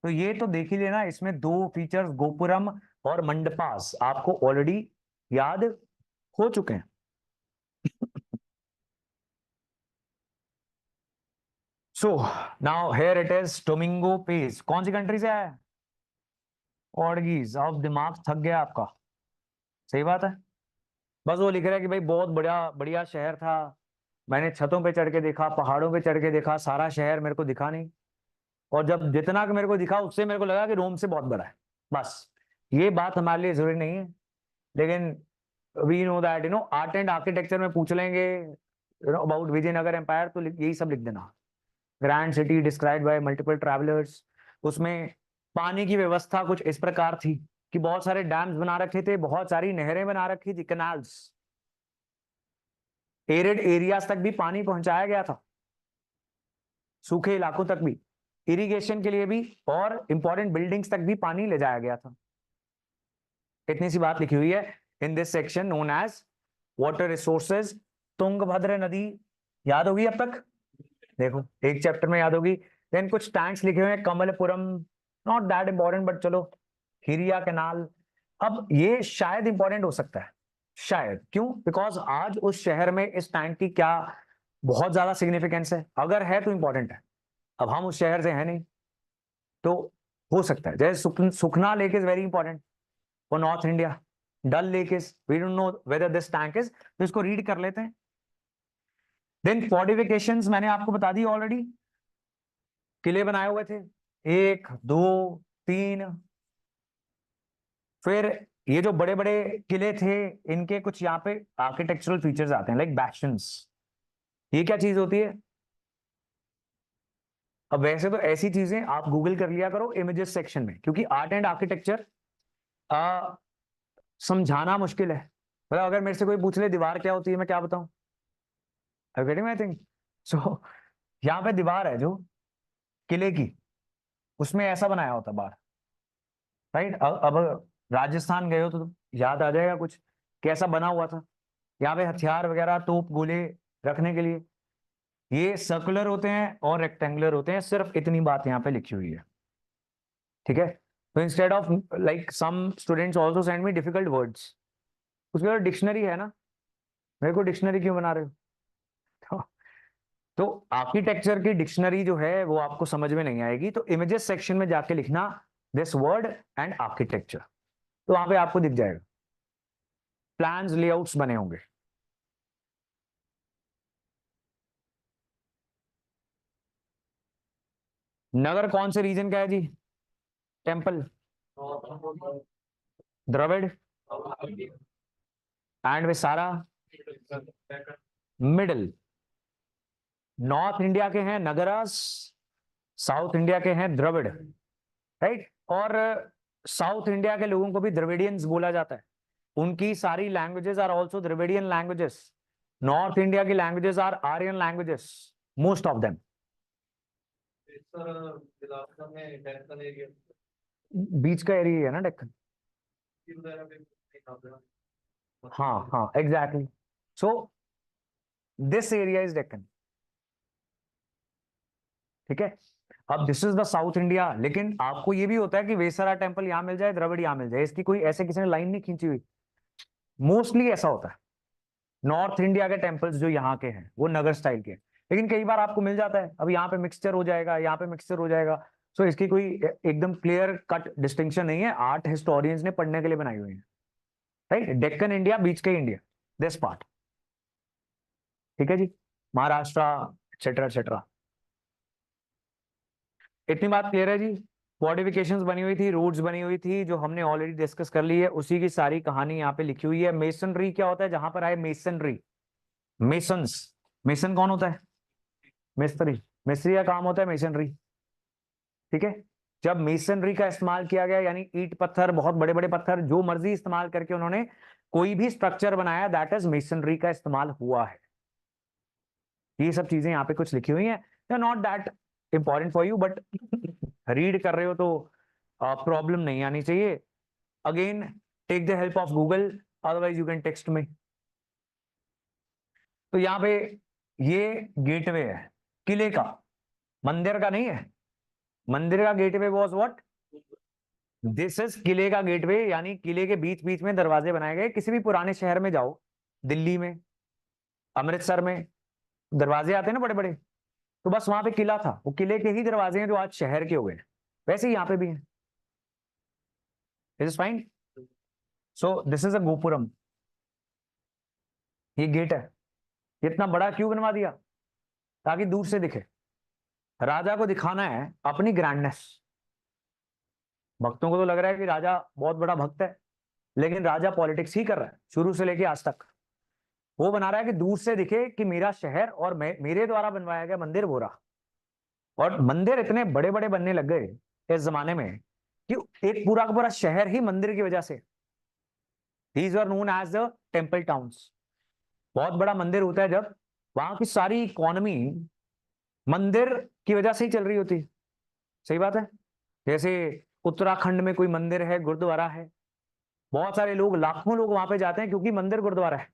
तो ये तो देख ही लेना, इसमें दो फीचर्स गोपुरम और मंडपास आपको ऑलरेडी याद हो चुके हैं। So now here it is Domingo Paes. कौन सी कंट्री से आया है? पोर्टुगीज। अब दिमाग थक गया आपका। सही बात है। बस वो लिख रहा है कि भाई बहुत बढ़िया बढ़िया शहर था, मैंने छतों पे चढ़ के देखा, पहाड़ों पे चढ़ के देखा, सारा शहर मेरे को दिखा नहीं। और जब जितना कि मेरे को दिखा उससे मेरे को लगा कि रोम से बहुत बड़ा है। बस ये बात हमारे लिए जरूरी नहीं है। लेकिन we know that art and architecture में पूछ लेंगे अबाउट विजयनगर एम्पायर, तो यही सब लिख देना। Grand city described bye multiple travellers. उसमें पानी की व्यवस्था कुछ इस प्रकार थी कि बहुत सारे डैम्स बना रखे थे, बहुत सारी नहरें बना रखी थी, कैनाल्स। एरिड एरियाज तक भी पानी पहुंचाया गया था, सूखे इलाकों तक भी, इरिगेशन के लिए भी, और इंपॉर्टेंट बिल्डिंग्स तक भी पानी ले जाया गया था। इतनी सी बात लिखी हुई है in this section known as water resources. Tungabhadra नदी याद होगी अब तक, देखो एक चैप्टर में याद होगी। देन कुछ टैंक्स लिखे हुए हैं, कमलपुरम, नॉट दैट इंपॉर्टेंट बट चलो। हिरिया कैनाल। अब ये शायद इंपॉर्टेंट हो सकता है, शायद। क्यों? बिकॉज आज उस शहर में इस टैंक की क्या बहुत ज्यादा सिग्निफिकेंस है, अगर है तो इंपॉर्टेंट है। अब हम उस शहर से हैं नहीं, तो हो सकता है। जैसे Sukhna lake is very important for north India. Dal lake is, we don't know whether this tank is, तो इसको रीड कर लेते हैं। देन फोर्टिफिकेशंस मैंने आपको बता दी ऑलरेडी, किले बनाए हुए थे, एक दो तीन। फिर ये जो बड़े बड़े किले थे, इनके कुछ यहाँ पे आर्किटेक्चरल फीचर्स आते हैं, लाइक बैशंस। ये क्या चीज होती है? अब वैसे तो ऐसी चीजें आप गूगल कर लिया करो इमेजेस सेक्शन में, क्योंकि आर्ट एंड आर्किटेक्चर समझाना मुश्किल है। मतलब अगर मेरे से कोई पूछ ले दीवार क्या होती है, मैं क्या बताऊं? I getting I think so. यहाँ पे दीवार है जो किले की, उसमें ऐसा बनाया होता बाहर, राइट। अब राजस्थान गए हो तो याद आ जाएगा कुछ कैसा बना हुआ था। यहाँ पे हथियार वगैरह, तोप गोले रखने के लिए ये सर्कुलर होते हैं और रेक्टेंगुलर होते हैं। सिर्फ इतनी बात यहाँ पे लिखी हुई है। ठीक है। तो instead of like some students also send me difficult words, उसके बाद डिक्शनरी है ना, मेरे को डिक्शनरी क्यों बना रहे हो? तो, तो आर्किटेक्चर की डिक्शनरी जो है वो आपको समझ में नहीं आएगी, तो इमेजेस सेक्शन में जाके लिखना दिस वर्ड एंड आर्किटेक्चर, तो वहां पे आपको दिख जाएगा, प्लान्स लेआउट्स बने होंगे। नगर कौन से रीजन का है जी? Temple, Dravida and Vesara middle. North India के हैं नगरास, साउथ इंडिया के हैं द्रविड़, राइट। और साउथ इंडिया के लोगों को भी द्रविडियंस बोला जाता है। उनकी सारी languages are also Dravidian languages. North India की languages are Aryan languages, most of them. बीच का एरिया है ना डेक्कन। हाँ हाँ exactly. So this area is Deccan, ठीक है। अब this is the south India, लेकिन आपको ये भी होता है कि वेसरा टेम्पल यहाँ मिल जाए, द्रविड़ यहाँ मिल जाए, इसकी कोई ऐसे किसी ने लाइन नहीं खींची हुई। मोस्टली ऐसा होता है। नॉर्थ इंडिया के टेम्पल्स जो यहाँ के हैं वो नगर स्टाइल के हैं, लेकिन कई बार आपको मिल जाता है अब यहाँ पे मिक्सचर हो जाएगा, यहाँ पे मिक्सचर हो जाएगा। सो इसकी कोई एकदम क्लियर कट डिस्टिंक्शन नहीं है, आर्ट हिस्टोरियंस ने पढ़ने के लिए बनाई हुई है, राइट। डेक्कन इंडिया, बीच के इंडिया, दिस पार्ट, ठीक है जी। Maharashtra etcetera etcetera. इतनी बात क्लियर है जी। फोर्टिफिकेशंस बनी हुई थी, रोड्स बनी हुई थी, जो हमने ऑलरेडी डिस्कस कर ली है, उसी की सारी कहानी यहाँ पे लिखी हुई है। मेसनरी क्या होता है, जहां पर आए मेसनरी, मेसन्स, मेसन कौन होता है, मिस्त्री, मिस्त्री का काम होता है मेसनरी, ठीक है। जब मेसनरी का इस्तेमाल किया गया, यानी ईंट पत्थर, बहुत बड़े बड़े पत्थर, जो मर्जी इस्तेमाल करके उन्होंने कोई भी स्ट्रक्चर बनाया, दैट इज मेसनरी का इस्तेमाल हुआ है। ये सब चीजें यहाँ पे कुछ लिखी हुई हैं, not that important for you, but read कर रहे हो तो प्रॉब्लम नहीं आनी चाहिए। Again take the help of Google, otherwise you can text में। तो यहाँ पे ये गेटवे है किले का, मंदिर का नहीं है। मंदिर का gateway was what, this is किले का गेटवे, यानी किले के बीच बीच में दरवाजे बनाए गए। किसी भी पुराने शहर में जाओ, दिल्ली में, अमृतसर में, दरवाजे आते हैं ना बड़े बड़े, तो बस वहां पे किला था, वो किले के ही दरवाजे हैं जो आज शहर के हो गए। वैसे ही यहाँ पे भी है। Is fine. So this is a gopuram, ये गेट है। इतना बड़ा क्यों बनवा दिया, ताकि दूर से दिखे। राजा को दिखाना है अपनी ग्रैंडनेस। भक्तों को तो लग रहा है कि राजा बहुत बड़ा भक्त है, लेकिन राजा पॉलिटिक्स ही कर रहा है शुरू से लेके आज तक। वो बना रहा है कि दूर से दिखे कि मेरा शहर और मेरे द्वारा बनवाया गया मंदिर वो रहा। और मंदिर इतने बड़े बड़े बनने लग गए इस जमाने में कि एक पूरा का पूरा शहर ही मंदिर की वजह से, these are known as the temple towns. बहुत बड़ा मंदिर होता है जब वहां की सारी इकोनॉमी मंदिर की वजह से ही चल रही होती है। सही बात है। जैसे उत्तराखंड में कोई मंदिर है, गुरुद्वारा है, बहुत सारे लोग, लाखों लोग वहां पे जाते हैं क्योंकि मंदिर गुरुद्वारा है,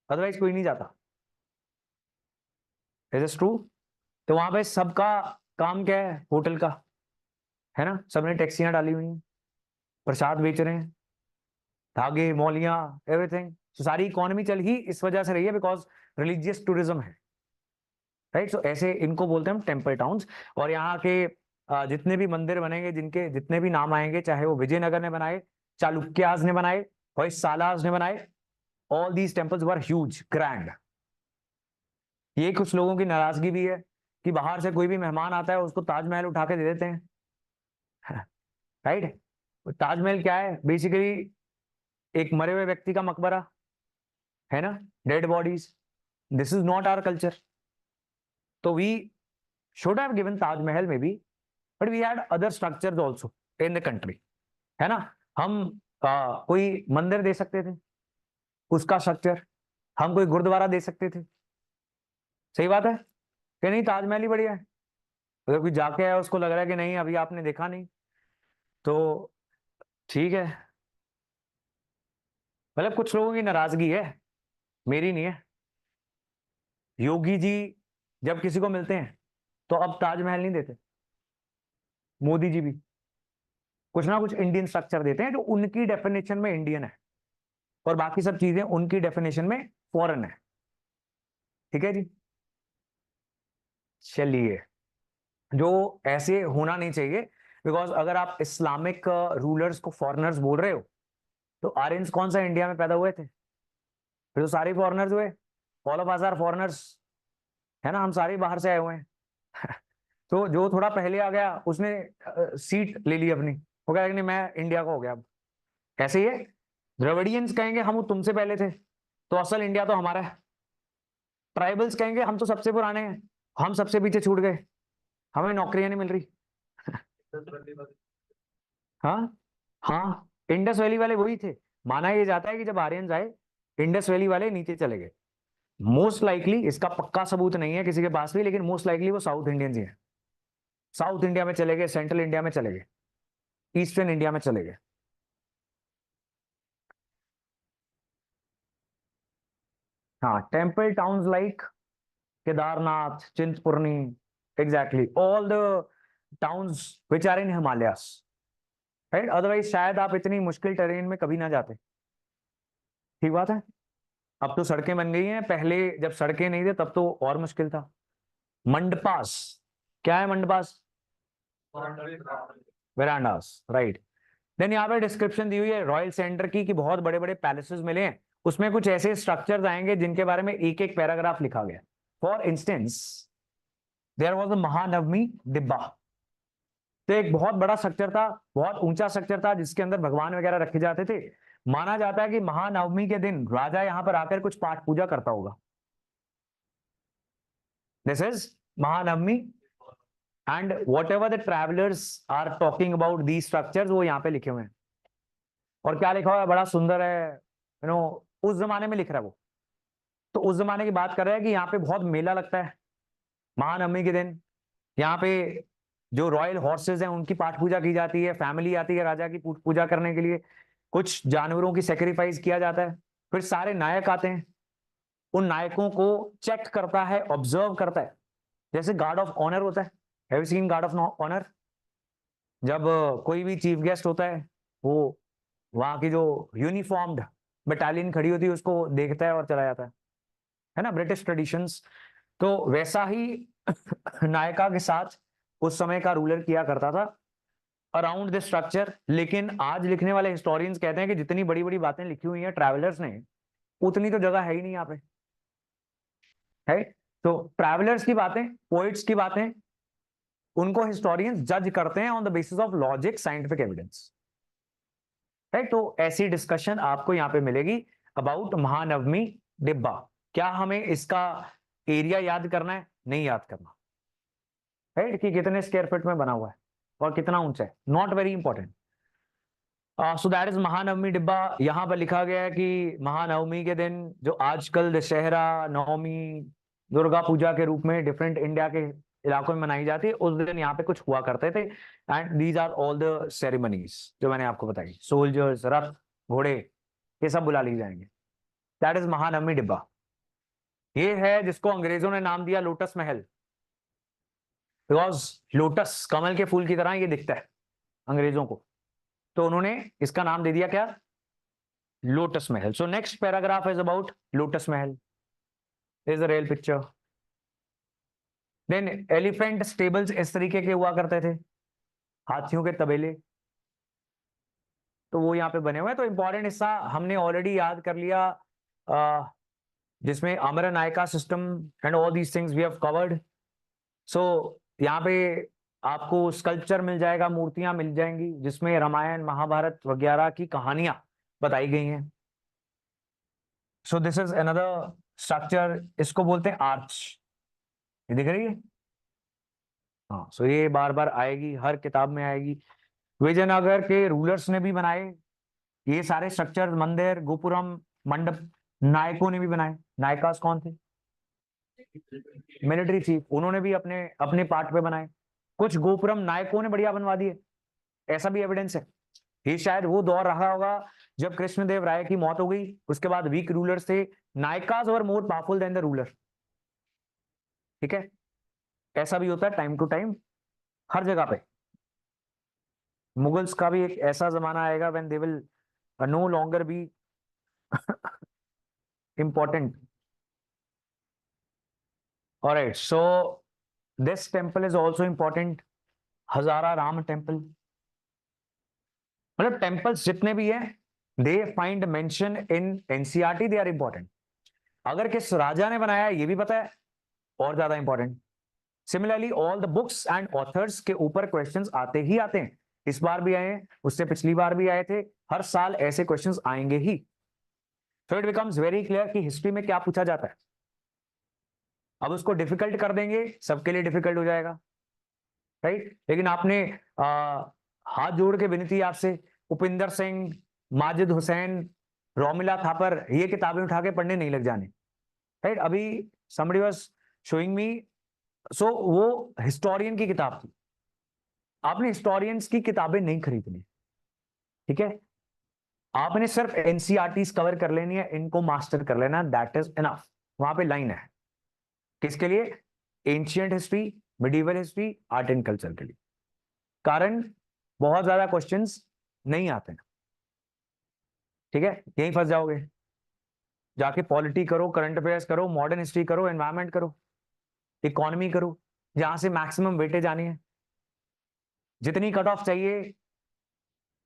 अदरवाइज कोई नहीं जाता। Is it true. तो वहां पे सबका काम क्या है, होटल का, है ना, सबने टैक्सियां डाली हुई हैं, प्रसाद बेच रहे हैं, धागे, मौलियां, एवरीथिंग। तो सारी इकोनॉमी चल ही इस वजह से रही है, बिकॉज रिलीजियस टूरिज्म है, राइट। सो ऐसे इनको बोलते हैं हम टेम्पल टाउन्स। और यहाँ के जितने भी मंदिर बनेंगे, जिनके जितने भी नाम आएंगे, चाहे वो विजयनगर ने बनाए, चालुक्याज ने बनाए, होयसालाज ने बनाए, all these temples were huge, grand. ये कुछ लोगों की नाराजगी भी है कि बाहर से कोई भी मेहमान आता है उसको ताजमहल उठा के दे देते हैं, राइट। ताजमहल क्या है, बेसिकली एक मरे हुए व्यक्ति का मकबरा, है ना, dead bodies. This is not our culture. तो we should have given Taj Mahal में भी, but we had other structures also in the country, है ना। हम कोई मंदिर दे सकते थे, उसका स्ट्रक्चर, हम कोई गुरुद्वारा दे सकते थे। सही बात है कि नहीं, ताजमहल ही बढ़िया है। अगर कोई जाके आया, उसको लग रहा है कि नहीं अभी आपने देखा नहीं, तो ठीक है। मतलब कुछ लोगों की नाराजगी है, मेरी नहीं है। योगी जी जब किसी को मिलते हैं तो अब ताजमहल नहीं देते, मोदी जी भी कुछ ना कुछ इंडियन स्ट्रक्चर देते हैं जो उनकी डेफिनेशन में इंडियन है, और बाकी सब चीजें उनकी डेफिनेशन में फॉरेन है, ठीक है जी। चलिए, जो ऐसे होना नहीं चाहिए, बिकॉज अगर आप इस्लामिक रूलर्स को फॉरेनर्स बोल रहे हो, तो आर्यंस कौन सा इंडिया में पैदा हुए थे, फिर तो सारे फॉरेनर्स हुए। All of us are foreigners, है ना, हम सारे बाहर से आए हुए हैं। तो जो थोड़ा पहले आ गया उसने सीट ले ली अपनी, वो कहा कि नहीं मैं इंडिया का हो गया अब। ऐसे ही है, द्रविडियंस कहेंगे हम तुमसे पहले थे, तो असल इंडिया तो हमारा है। ट्राइबल्स कहेंगे हम तो सबसे पुराने हैं, हम सबसे पीछे छूट गए, हमें नौकरियां नहीं मिल रही। हाँ हाँ, इंडस वैली वाले वही थे। माना ये जाता है कि जब आर्यंस आए, इंडस वैली वाले नीचे चले गए। मोस्ट लाइकली, इसका पक्का सबूत नहीं है किसी के पास भी, लेकिन मोस्ट लाइकली वो साउथ इंडियंस ही हैं। साउथ इंडिया में चले गए, सेंट्रल इंडिया में चले गए, ईस्टर्न इंडिया में चले गए। हाँ, temple towns like Kedarnath, Chintpurni, exactly all the towns which are in Himalayas, right. Otherwise शायद आप इतनी मुश्किल टेरेन में कभी ना जाते। ठीक बात है। अब तो सड़कें बन गई हैं, पहले जब सड़कें नहीं थे तब तो और मुश्किल था। मंडपास, क्या है मंडपास? वेरांडास, राइट। देन यहाँ पे डिस्क्रिप्शन दी हुई है रॉयल सेंटर की कि बहुत बड़े बड़े पैलेसेस मिले हैं, उसमें कुछ ऐसे स्ट्रक्चर्स आएंगे जिनके बारे में एक एक पैराग्राफ लिखा गया। For instance there was a Mahanavami Dibba. तो एक बहुत बड़ा स्ट्रक्चर था, बहुत ऊंचा स्ट्रक्चर था जिसके अंदर भगवान वगैरह रखे जाते थे। माना जाता है कि महानवमी के दिन राजा यहां पर आकर कुछ पाठ पूजा करता होगा। This is Mahanavami, and whatever the travellers are talking about the structures वो यहाँ पे लिखे हुए हैं। और क्या लिखा हुआ है, बड़ा सुंदर है, उस जमाने में लिख रहा है वो। तो उस जमाने की बात कर रहा है कि यहाँ पे बहुत मेला लगता है महानवमी के दिन। यहाँ पे जो रॉयल हॉर्सेस हैं उनकी पाठ पूजा की जाती है, फैमिली आती है राजा की पूजा करने के लिए, कुछ जानवरों की सेक्रीफाइस किया जाता है। फिर सारे नायक आते हैं, उन नायकों को चेक करता है, ऑब्जर्व करता है, जैसे गार्ड ऑफ ऑनर होता है। Have you seen guard of honour? जब कोई भी चीफ गेस्ट होता है, वो वहां की जो यूनिफॉर्म्ड बटालियन खड़ी होती है उसको देखता है और चला जाता है ना, ब्रिटिश ट्रेडिशंस। तो वैसा ही नायका के साथ उस समय का रूलर किया करता था अराउंड दिस स्ट्रक्चर। लेकिन आज लिखने वाले हिस्टोरियंस कहते हैं कि जितनी बड़ी बड़ी बातें लिखी हुई हैं ट्रैवलर्स ने, उतनी तो जगह है ही नहीं यहाँ पे, है। तो ट्रैवलर्स की बातें, पोइट्स की बातें, उनको हिस्टोरियंस जज करते हैं on the basis of logic, scientific evidence, right. तो ऐसी डिस्कशन आपको यहाँ पे मिलेगी अबाउट महानवमी डिब्बा। क्या हमें इसका एरिया याद करना है? नहीं याद करना, राइट, कि कितने स्क्वायर फीट में बना हुआ है और कितना ऊंचा है, not very important. So that is Mahanavami डिब्बा। यहां पर लिखा गया है कि महानवमी के दिन, जो आजकल दशहरा, नवमी, दुर्गा पूजा के रूप में डिफरेंट इंडिया के इलाकों में मनाई जाती है, उस दिन यहाँ पे कुछ हुआ करते थे। And these are all the ceremonies जो मैंने आपको बताई, सोल्जर्स, रथ, घोड़े, ये सब बुला लिए जाएंगे। दैट इज महानवमी डिब्बा। ये है जिसको अंग्रेजों ने नाम दिया लोटस महल, बिकॉज लोटस, कमल के फूल की तरह ये दिखता है अंग्रेजों को, तो उन्होंने इसका नाम दे दिया क्या? Lotus Mahal. So next paragraph is about Lotus Mahal, is a real picture. Then elephant stables इस तरीके के हुआ करते थे, हाथियों के तबेले, तो वो यहाँ पे बने हुए हैं। तो इंपॉर्टेंट हिस्सा हमने ऑलरेडी याद कर लिया, जिसमें Amara Nayaka system and all these things we have covered. So यहाँ पे आपको स्कल्पचर मिल जाएगा, मूर्तियां मिल जाएंगी जिसमें रामायण, महाभारत वगैरह की कहानियां बताई गई हैं। So this is another structure, इसको बोलते हैं आर्च। ये दिख रही है? हाँ, सो ये बार बार आएगी, हर किताब में आएगी। विजयनगर के रूलर्स ने भी बनाए ये सारे स्ट्रक्चर, मंदिर, गोपुरम, मंडप, नायकों ने भी बनाए। नायकास कौन थे? मिलिट्री चीफ, उन्होंने भी अपने अपने पार्ट पे बनाए। कुछ गोपुरम नायकों ने बढ़िया बनवा दिए, ऐसा भी एविडेंस है। ये शायद वो दौर रहा होगा जब कृष्णदेव राय की मौत हो गई, उसके बाद वीक रूलर्स थे, Nayakas were more powerful than the ruler. ठीक है, ऐसा भी होता है टाइम टू टाइम हर जगह पे। मुगल्स का भी एक ऐसा जमाना आएगा when they will no longer be important. Alright, so this temple is also important, Hazara Rama temple. मतलब टेंपल्स जितने भी हैं, they find mention in NCERT, they are important. अगर किस राजा ने बनाया ये भी पता है, और ज्यादा important. Similarly all the books and authors के ऊपर क्वेश्चंस आते ही आते हैं, इस बार भी आए हैं, उससे पिछली बार भी आए थे, हर साल ऐसे क्वेश्चंस आएंगे ही। So it becomes very clear कि हिस्ट्री में क्या पूछा जाता है। अब उसको डिफिकल्ट कर देंगे, सबके लिए डिफिकल्ट हो जाएगा, राइट। लेकिन आपने हाथ जोड़ के विनती आपसे, उपिंदर सिंह, माजिद हुसैन, रोमिला थापर, ये किताबें उठा के पढ़ने नहीं लग जाने, राइट। अभी somebody was showing me, सो वो हिस्टोरियन की किताब थी, आपने हिस्टोरियंस की किताबें नहीं खरीदनी, ठीक है। आपने सिर्फ एनसीईआरटी कवर कर लेनी है, इनको मास्टर कर लेना, दैट इज इनफ। वहां पे लाइन है किसके लिए? Ancient history, medieval history, art and culture के लिए। कारण बहुत ज्यादा क्वेश्चंस नहीं आते हैं, ठीक है, यहीं फंस जाओगे। जाके पॉलिटी करो, करंट अफेयर्स करो, मॉडर्न हिस्ट्री करो, एनवायरमेंट करो, इकोनॉमी करो, जहां से मैक्सिमम वेटेज आनी है। जितनी कट ऑफ चाहिए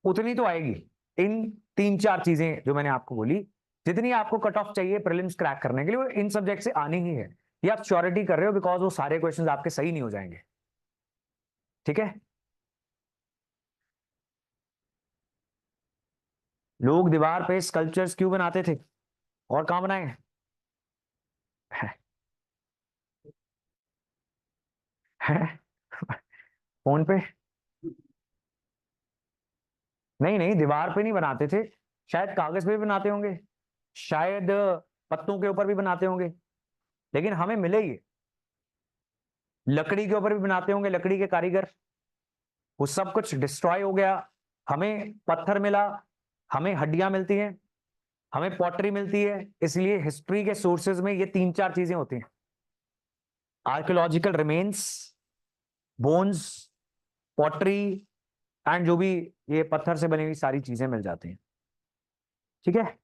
उतनी तो आएगी। इन तीन चार चीजें जो मैंने आपको बोली, जितनी आपको कट ऑफ चाहिए प्रीलिम्स क्रैक करने के लिए, वो इन सब्जेक्ट से आनी ही है। ये आप श्योरिटी कर रहे हो बिकॉज वो सारे क्वेश्चंस आपके सही नहीं हो जाएंगे, ठीक है। लोग दीवार पे स्कल्पचर्स क्यों बनाते थे और कहां बनाए हैं? फोन पे? नहीं नहीं, दीवार पे नहीं बनाते थे, शायद कागज पे भी बनाते होंगे, शायद पत्तों के ऊपर भी बनाते होंगे, लेकिन हमें मिले ये लकड़ी के ऊपर भी बनाते होंगे, लकड़ी के कारीगर। वो सब कुछ डिस्ट्रॉय हो गया, हमें पत्थर मिला, हमें हड्डियां मिलती हैं, हमें पॉटरी मिलती है। इसलिए हिस्ट्री के सोर्सेज में ये तीन चार चीजें होती हैं: archaeological remains, bones, pottery, and जो भी ये पत्थर से बनी हुई सारी चीजें मिल जाती हैं, ठीक है।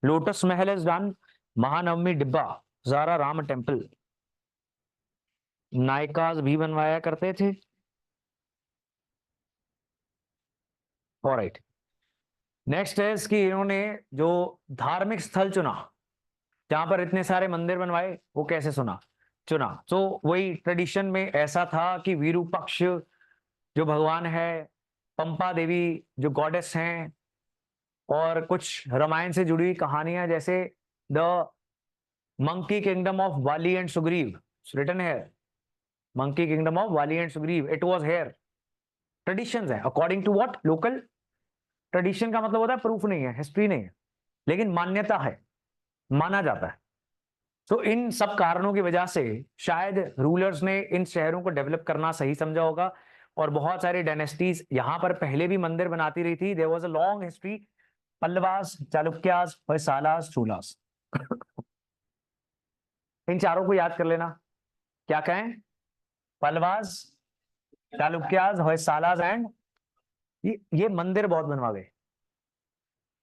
Lotus Mahal is done, Mahanavami डिब्बा, जारा राम टेम्पल, नायकाज भी बनवाया करते थे। ऑलराइट, नेक्स्ट है कि इन्होंने जो धार्मिक स्थल चुना, जहां पर इतने सारे मंदिर बनवाए, वो कैसे चुना? तो वही ट्रेडिशन में ऐसा था कि विरूपक्ष जो भगवान है, पंपा देवी जो गॉडेस हैं, और कुछ रामायण से जुड़ी हुई कहानियां जैसे the monkey kingdom of Vali and Sugriva, written है monkey kingdom of Vali and Sugriva, it was here. Traditions है, according to what? Local tradition का मतलब होता है प्रूफ नहीं है, हिस्ट्री नहीं है, लेकिन मान्यता है, माना जाता है। तो इन सब कारणों की वजह से शायद रूलर्स ने इन शहरों को डेवलप करना सही समझा होगा, और बहुत सारी डायनेस्टीज यहां पर पहले भी मंदिर बनाती रही थी। There was a long history, Pallavas, Chalukyas, Hoysalas, Cholas. इन चारों को याद कर लेना। क्या कहें? पल्लवास, चालुक्यास, होयसालास एंड ये मंदिर बहुत बनवा गए,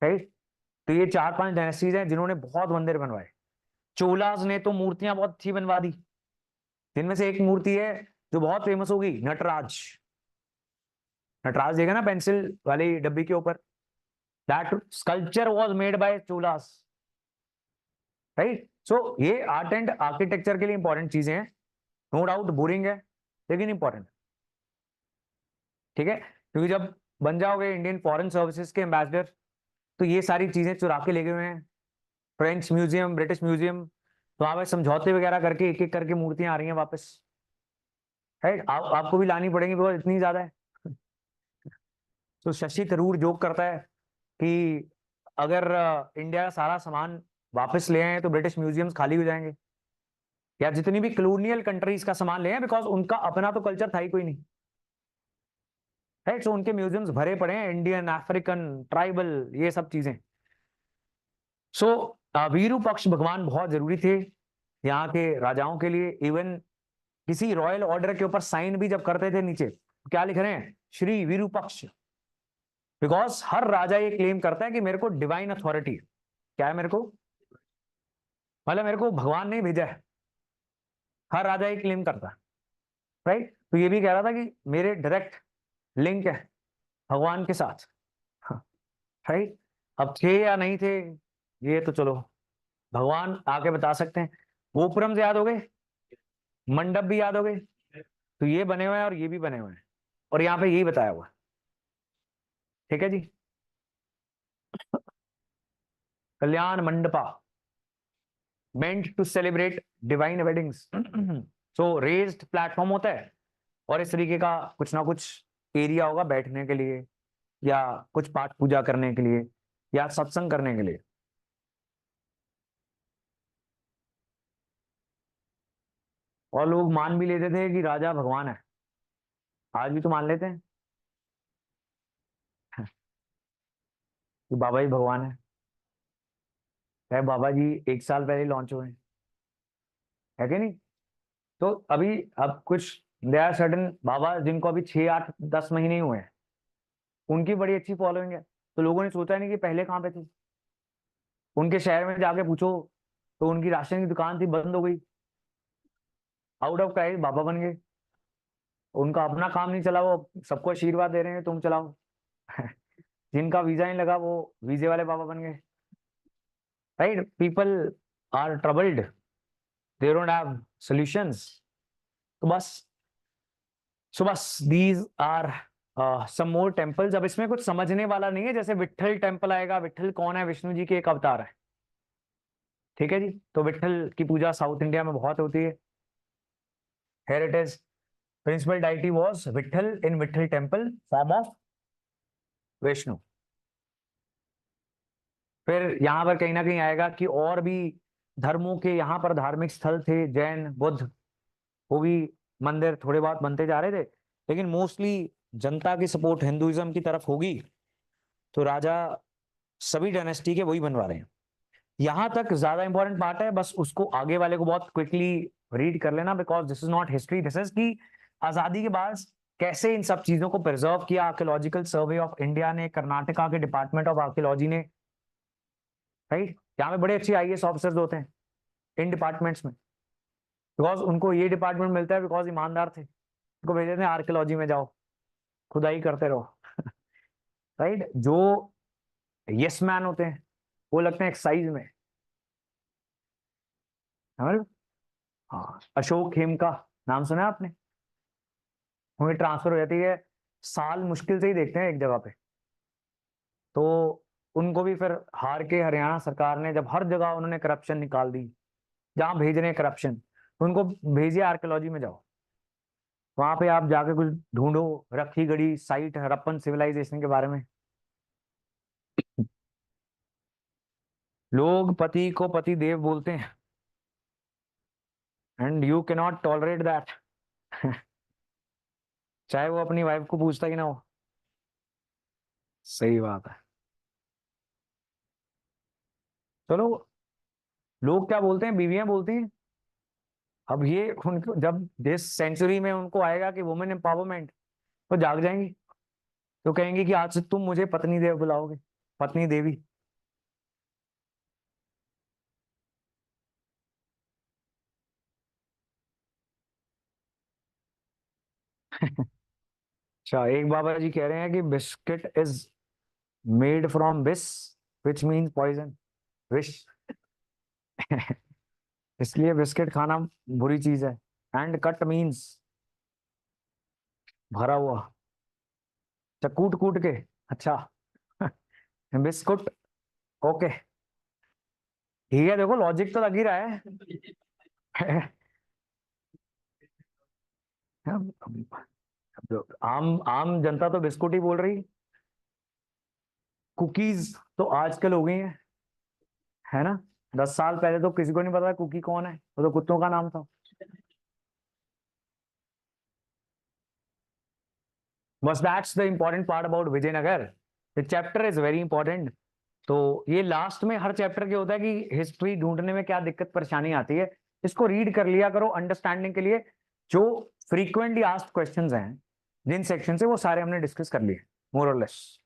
राइट। तो ये चार पांच डायनेस्टीज हैं जिन्होंने बहुत मंदिर बनवाए। चोलास ने तो मूर्तियां बहुत अच्छी बनवा दी, जिनमें से एक मूर्ति है जो बहुत फेमस होगी, नटराज। नटराज देखा ना पेंसिल वाली डब्बी के ऊपर, that sculpture was made by Cholas, right. So ये आर्ट एंड आर्किटेक्चर के लिए इंपॉर्टेंट चीजें हैं, नो डाउट बोरिंग है लेकिन इंपॉर्टेंट, ठीक है। क्योंकि जब बन जाओगे इंडियन फॉरेन सर्विसेज के एम्बेसडर, तो ये सारी चीजें चुरा के ले गए हुए हैं, फ्रेंच म्यूजियम, ब्रिटिश म्यूजियम, तो वहां पे समझौते वगैरह करके एक एक करके मूर्तियां आ रही हैं वापस, राइट। आपको भी लानी पड़ेगी बिकॉज इतनी ज्यादा है। तो शशि थरूर जोक करता है कि अगर इंडिया का सारा सामान वापस ले आए तो ब्रिटिश म्यूजियम्स खाली हो जाएंगे, या जितनी भी कॉलोनियल कंट्रीज का सामान ले आए, बिकॉज उनका अपना तो कल्चर था ही कोई नहीं, राइट। सो उनके म्यूजियम्स भरे पड़े हैं, इंडियन, अफ्रीकन, ट्राइबल, ये सब चीजें। सो विरूपक्ष भगवान बहुत जरूरी थे यहाँ के राजाओं के लिए। इवन किसी रॉयल ऑर्डर के ऊपर साइन भी जब करते थे नीचे, तो क्या लिख रहे हैं? श्री विरूपक्ष। बिकॉज हर राजा ये क्लेम करता है कि मेरे को डिवाइन अथॉरिटी है। क्या है मेरे को? मतलब मेरे को भगवान ने भेजा है, हर राजा ये क्लेम करता है, राइट। तो ये भी कह रहा था कि मेरे डायरेक्ट लिंक है भगवान के साथ, राइट। अब थे या नहीं थे, ये तो चलो भगवान आके बता सकते हैं। गोपुरम से याद हो गए, मंडप भी याद हो गए, तो ये बने हुए हैं और ये भी बने हुए हैं, और यहाँ पे यही बताया हुआ है, ठीक है जी। Kalyana Mandapa, meant to celebrate divine weddings. So raised platform होता है, और इस तरीके का कुछ ना कुछ एरिया होगा बैठने के लिए, या कुछ पाठ पूजा करने के लिए, या सत्संग करने के लिए। और लोग मान भी लेते थे कि राजा भगवान है, आज भी तो मान लेते हैं। कि बाबा जी भगवान है बाबा जी 1 साल पहले लॉन्च हुए हैं, है कि नहीं? तो अभी अब कुछ दे आर सर्टन बाबा जिनको अभी 6 8 10 महीने ही हुए हैं, उनकी बड़ी अच्छी फॉलोइंग है। तो लोगों ने सोचा नहीं कि पहले कहाँ पे थे। उनके शहर में जाके पूछो तो उनकी राशन की दुकान थी, बंद हो गई, आउट ऑफ क्राइसिस बाबा बन गए। उनका अपना काम नहीं चला, वो सबको आशीर्वाद दे रहे हैं तुम चलाओ। जिनका वीजा नहीं लगा वो वीजे वाले बाबा बन गए। Right, people are troubled, they don't have solutions. तो बस, सो बस these are some more temples. अब इसमें कुछ समझने वाला नहीं है, जैसे विट्ठल टेम्पल आएगा, विट्ठल कौन है? विष्णु जी के एक अवतार है, ठीक है जी। तो विट्ठल की पूजा साउथ इंडिया में बहुत होती है। Here it is, principal deity was Vitthala in Vitthala temple, form of Vishnu. फिर यहाँ पर कहीं ना कहीं आएगा कि और भी धर्मों के यहाँ पर धार्मिक स्थल थे, जैन बुद्ध, वो भी मंदिर थोड़े बहुत बनते जा रहे थे, लेकिन मोस्टली जनता की सपोर्ट हिंदुइज्म की तरफ होगी, तो राजा सभी डायनेस्टी के वही बनवा रहे हैं। यहां तक ज्यादा इंपॉर्टेंट पार्ट है, बस उसको आगे वाले को बहुत क्विकली रीड कर लेना, because this is not history, this is की आजादी के बाद कैसे इन सब चीजों को प्रिजर्व किया आर्कियोलॉजिकल सर्वे ऑफ इंडिया ने, कर्नाटका के डिपार्टमेंट ऑफ आर्कियोलॉजी ने। राइट, यहाँ पे बड़े अच्छे आईएएस ऑफिसर्स होते हैं इन डिपार्टमेंट्स में, बिकॉज उनको ये डिपार्टमेंट मिलता है बिकॉज ईमानदार थे, उनको भेज देते हैं आर्कियोलॉजी में जाओ खुदाई करते रहो। राइट, जो यस मैन होते हैं वो लगते हैं एक्सरसाइज में। समझ लो? हाँ, अशोक खेमका नाम सुना है आपने? उन्हें ट्रांसफर हो जाती है, साल मुश्किल से ही देखते हैं एक जगह पे, तो उनको भी फिर हार के हरियाणा सरकार ने, जब हर जगह उन्होंने करप्शन निकाल दी, जहां भेज रहे हैं करप्शन, तो उनको भेजिए आर्कियोलॉजी में जाओ, वहां पे आप जाके कुछ ढूंढो, रखी गढ़ी साइट हड़प्पन सिविलाइजेशन के बारे में। लोग पति को पति देव बोलते हैं, and you can not tolerate that. चाहे वो अपनी वाइफ को पूछता ही ना हो। सही बात है। चलो, लोग क्या बोलते हैं, बीवियां बोलती हैं। अब ये उनको जब दिस सेंचुरी में उनको आएगा कि वुमेन एम्पावरमेंट, तो जाग जाएंगी, तो कहेंगे कि आज से तुम मुझे पत्नी देव बुलाओगे, पत्नी देवी। अच्छा, एक बाबा जी कह रहे हैं कि बिस्किट इज मेड फ्रॉम बिस, विच मीन्स पॉइजन, विश। इसलिए बिस्किट खाना बुरी चीज है। एंड कट मीन्स भरा हुआ, अच्छा कूट कूट के, अच्छा। बिस्कुट, ओके, ठीक है, देखो लॉजिक तो लग ही रहा है। आम आम जनता तो बिस्कुट ही बोल रही, कुकीज तो आजकल हो गई है ना? 10 साल पहले तो किसी को नहीं पता कुकी कौन है, वो तो कुत्तों का नाम था। बस that's the important part about Vijayanagar, the chapter is very important. तो ये लास्ट में हर चैप्टर के होता है कि हिस्ट्री ढूंढने में क्या दिक्कत परेशानी आती है, इसको रीड कर लिया करो अंडरस्टैंडिंग के लिए। जो फ्रीक्वेंटली आस्क्ड क्वेश्चंस हैं जिन सेक्शन से, वो सारे हमने डिस्कस कर लिए मोर और लेस।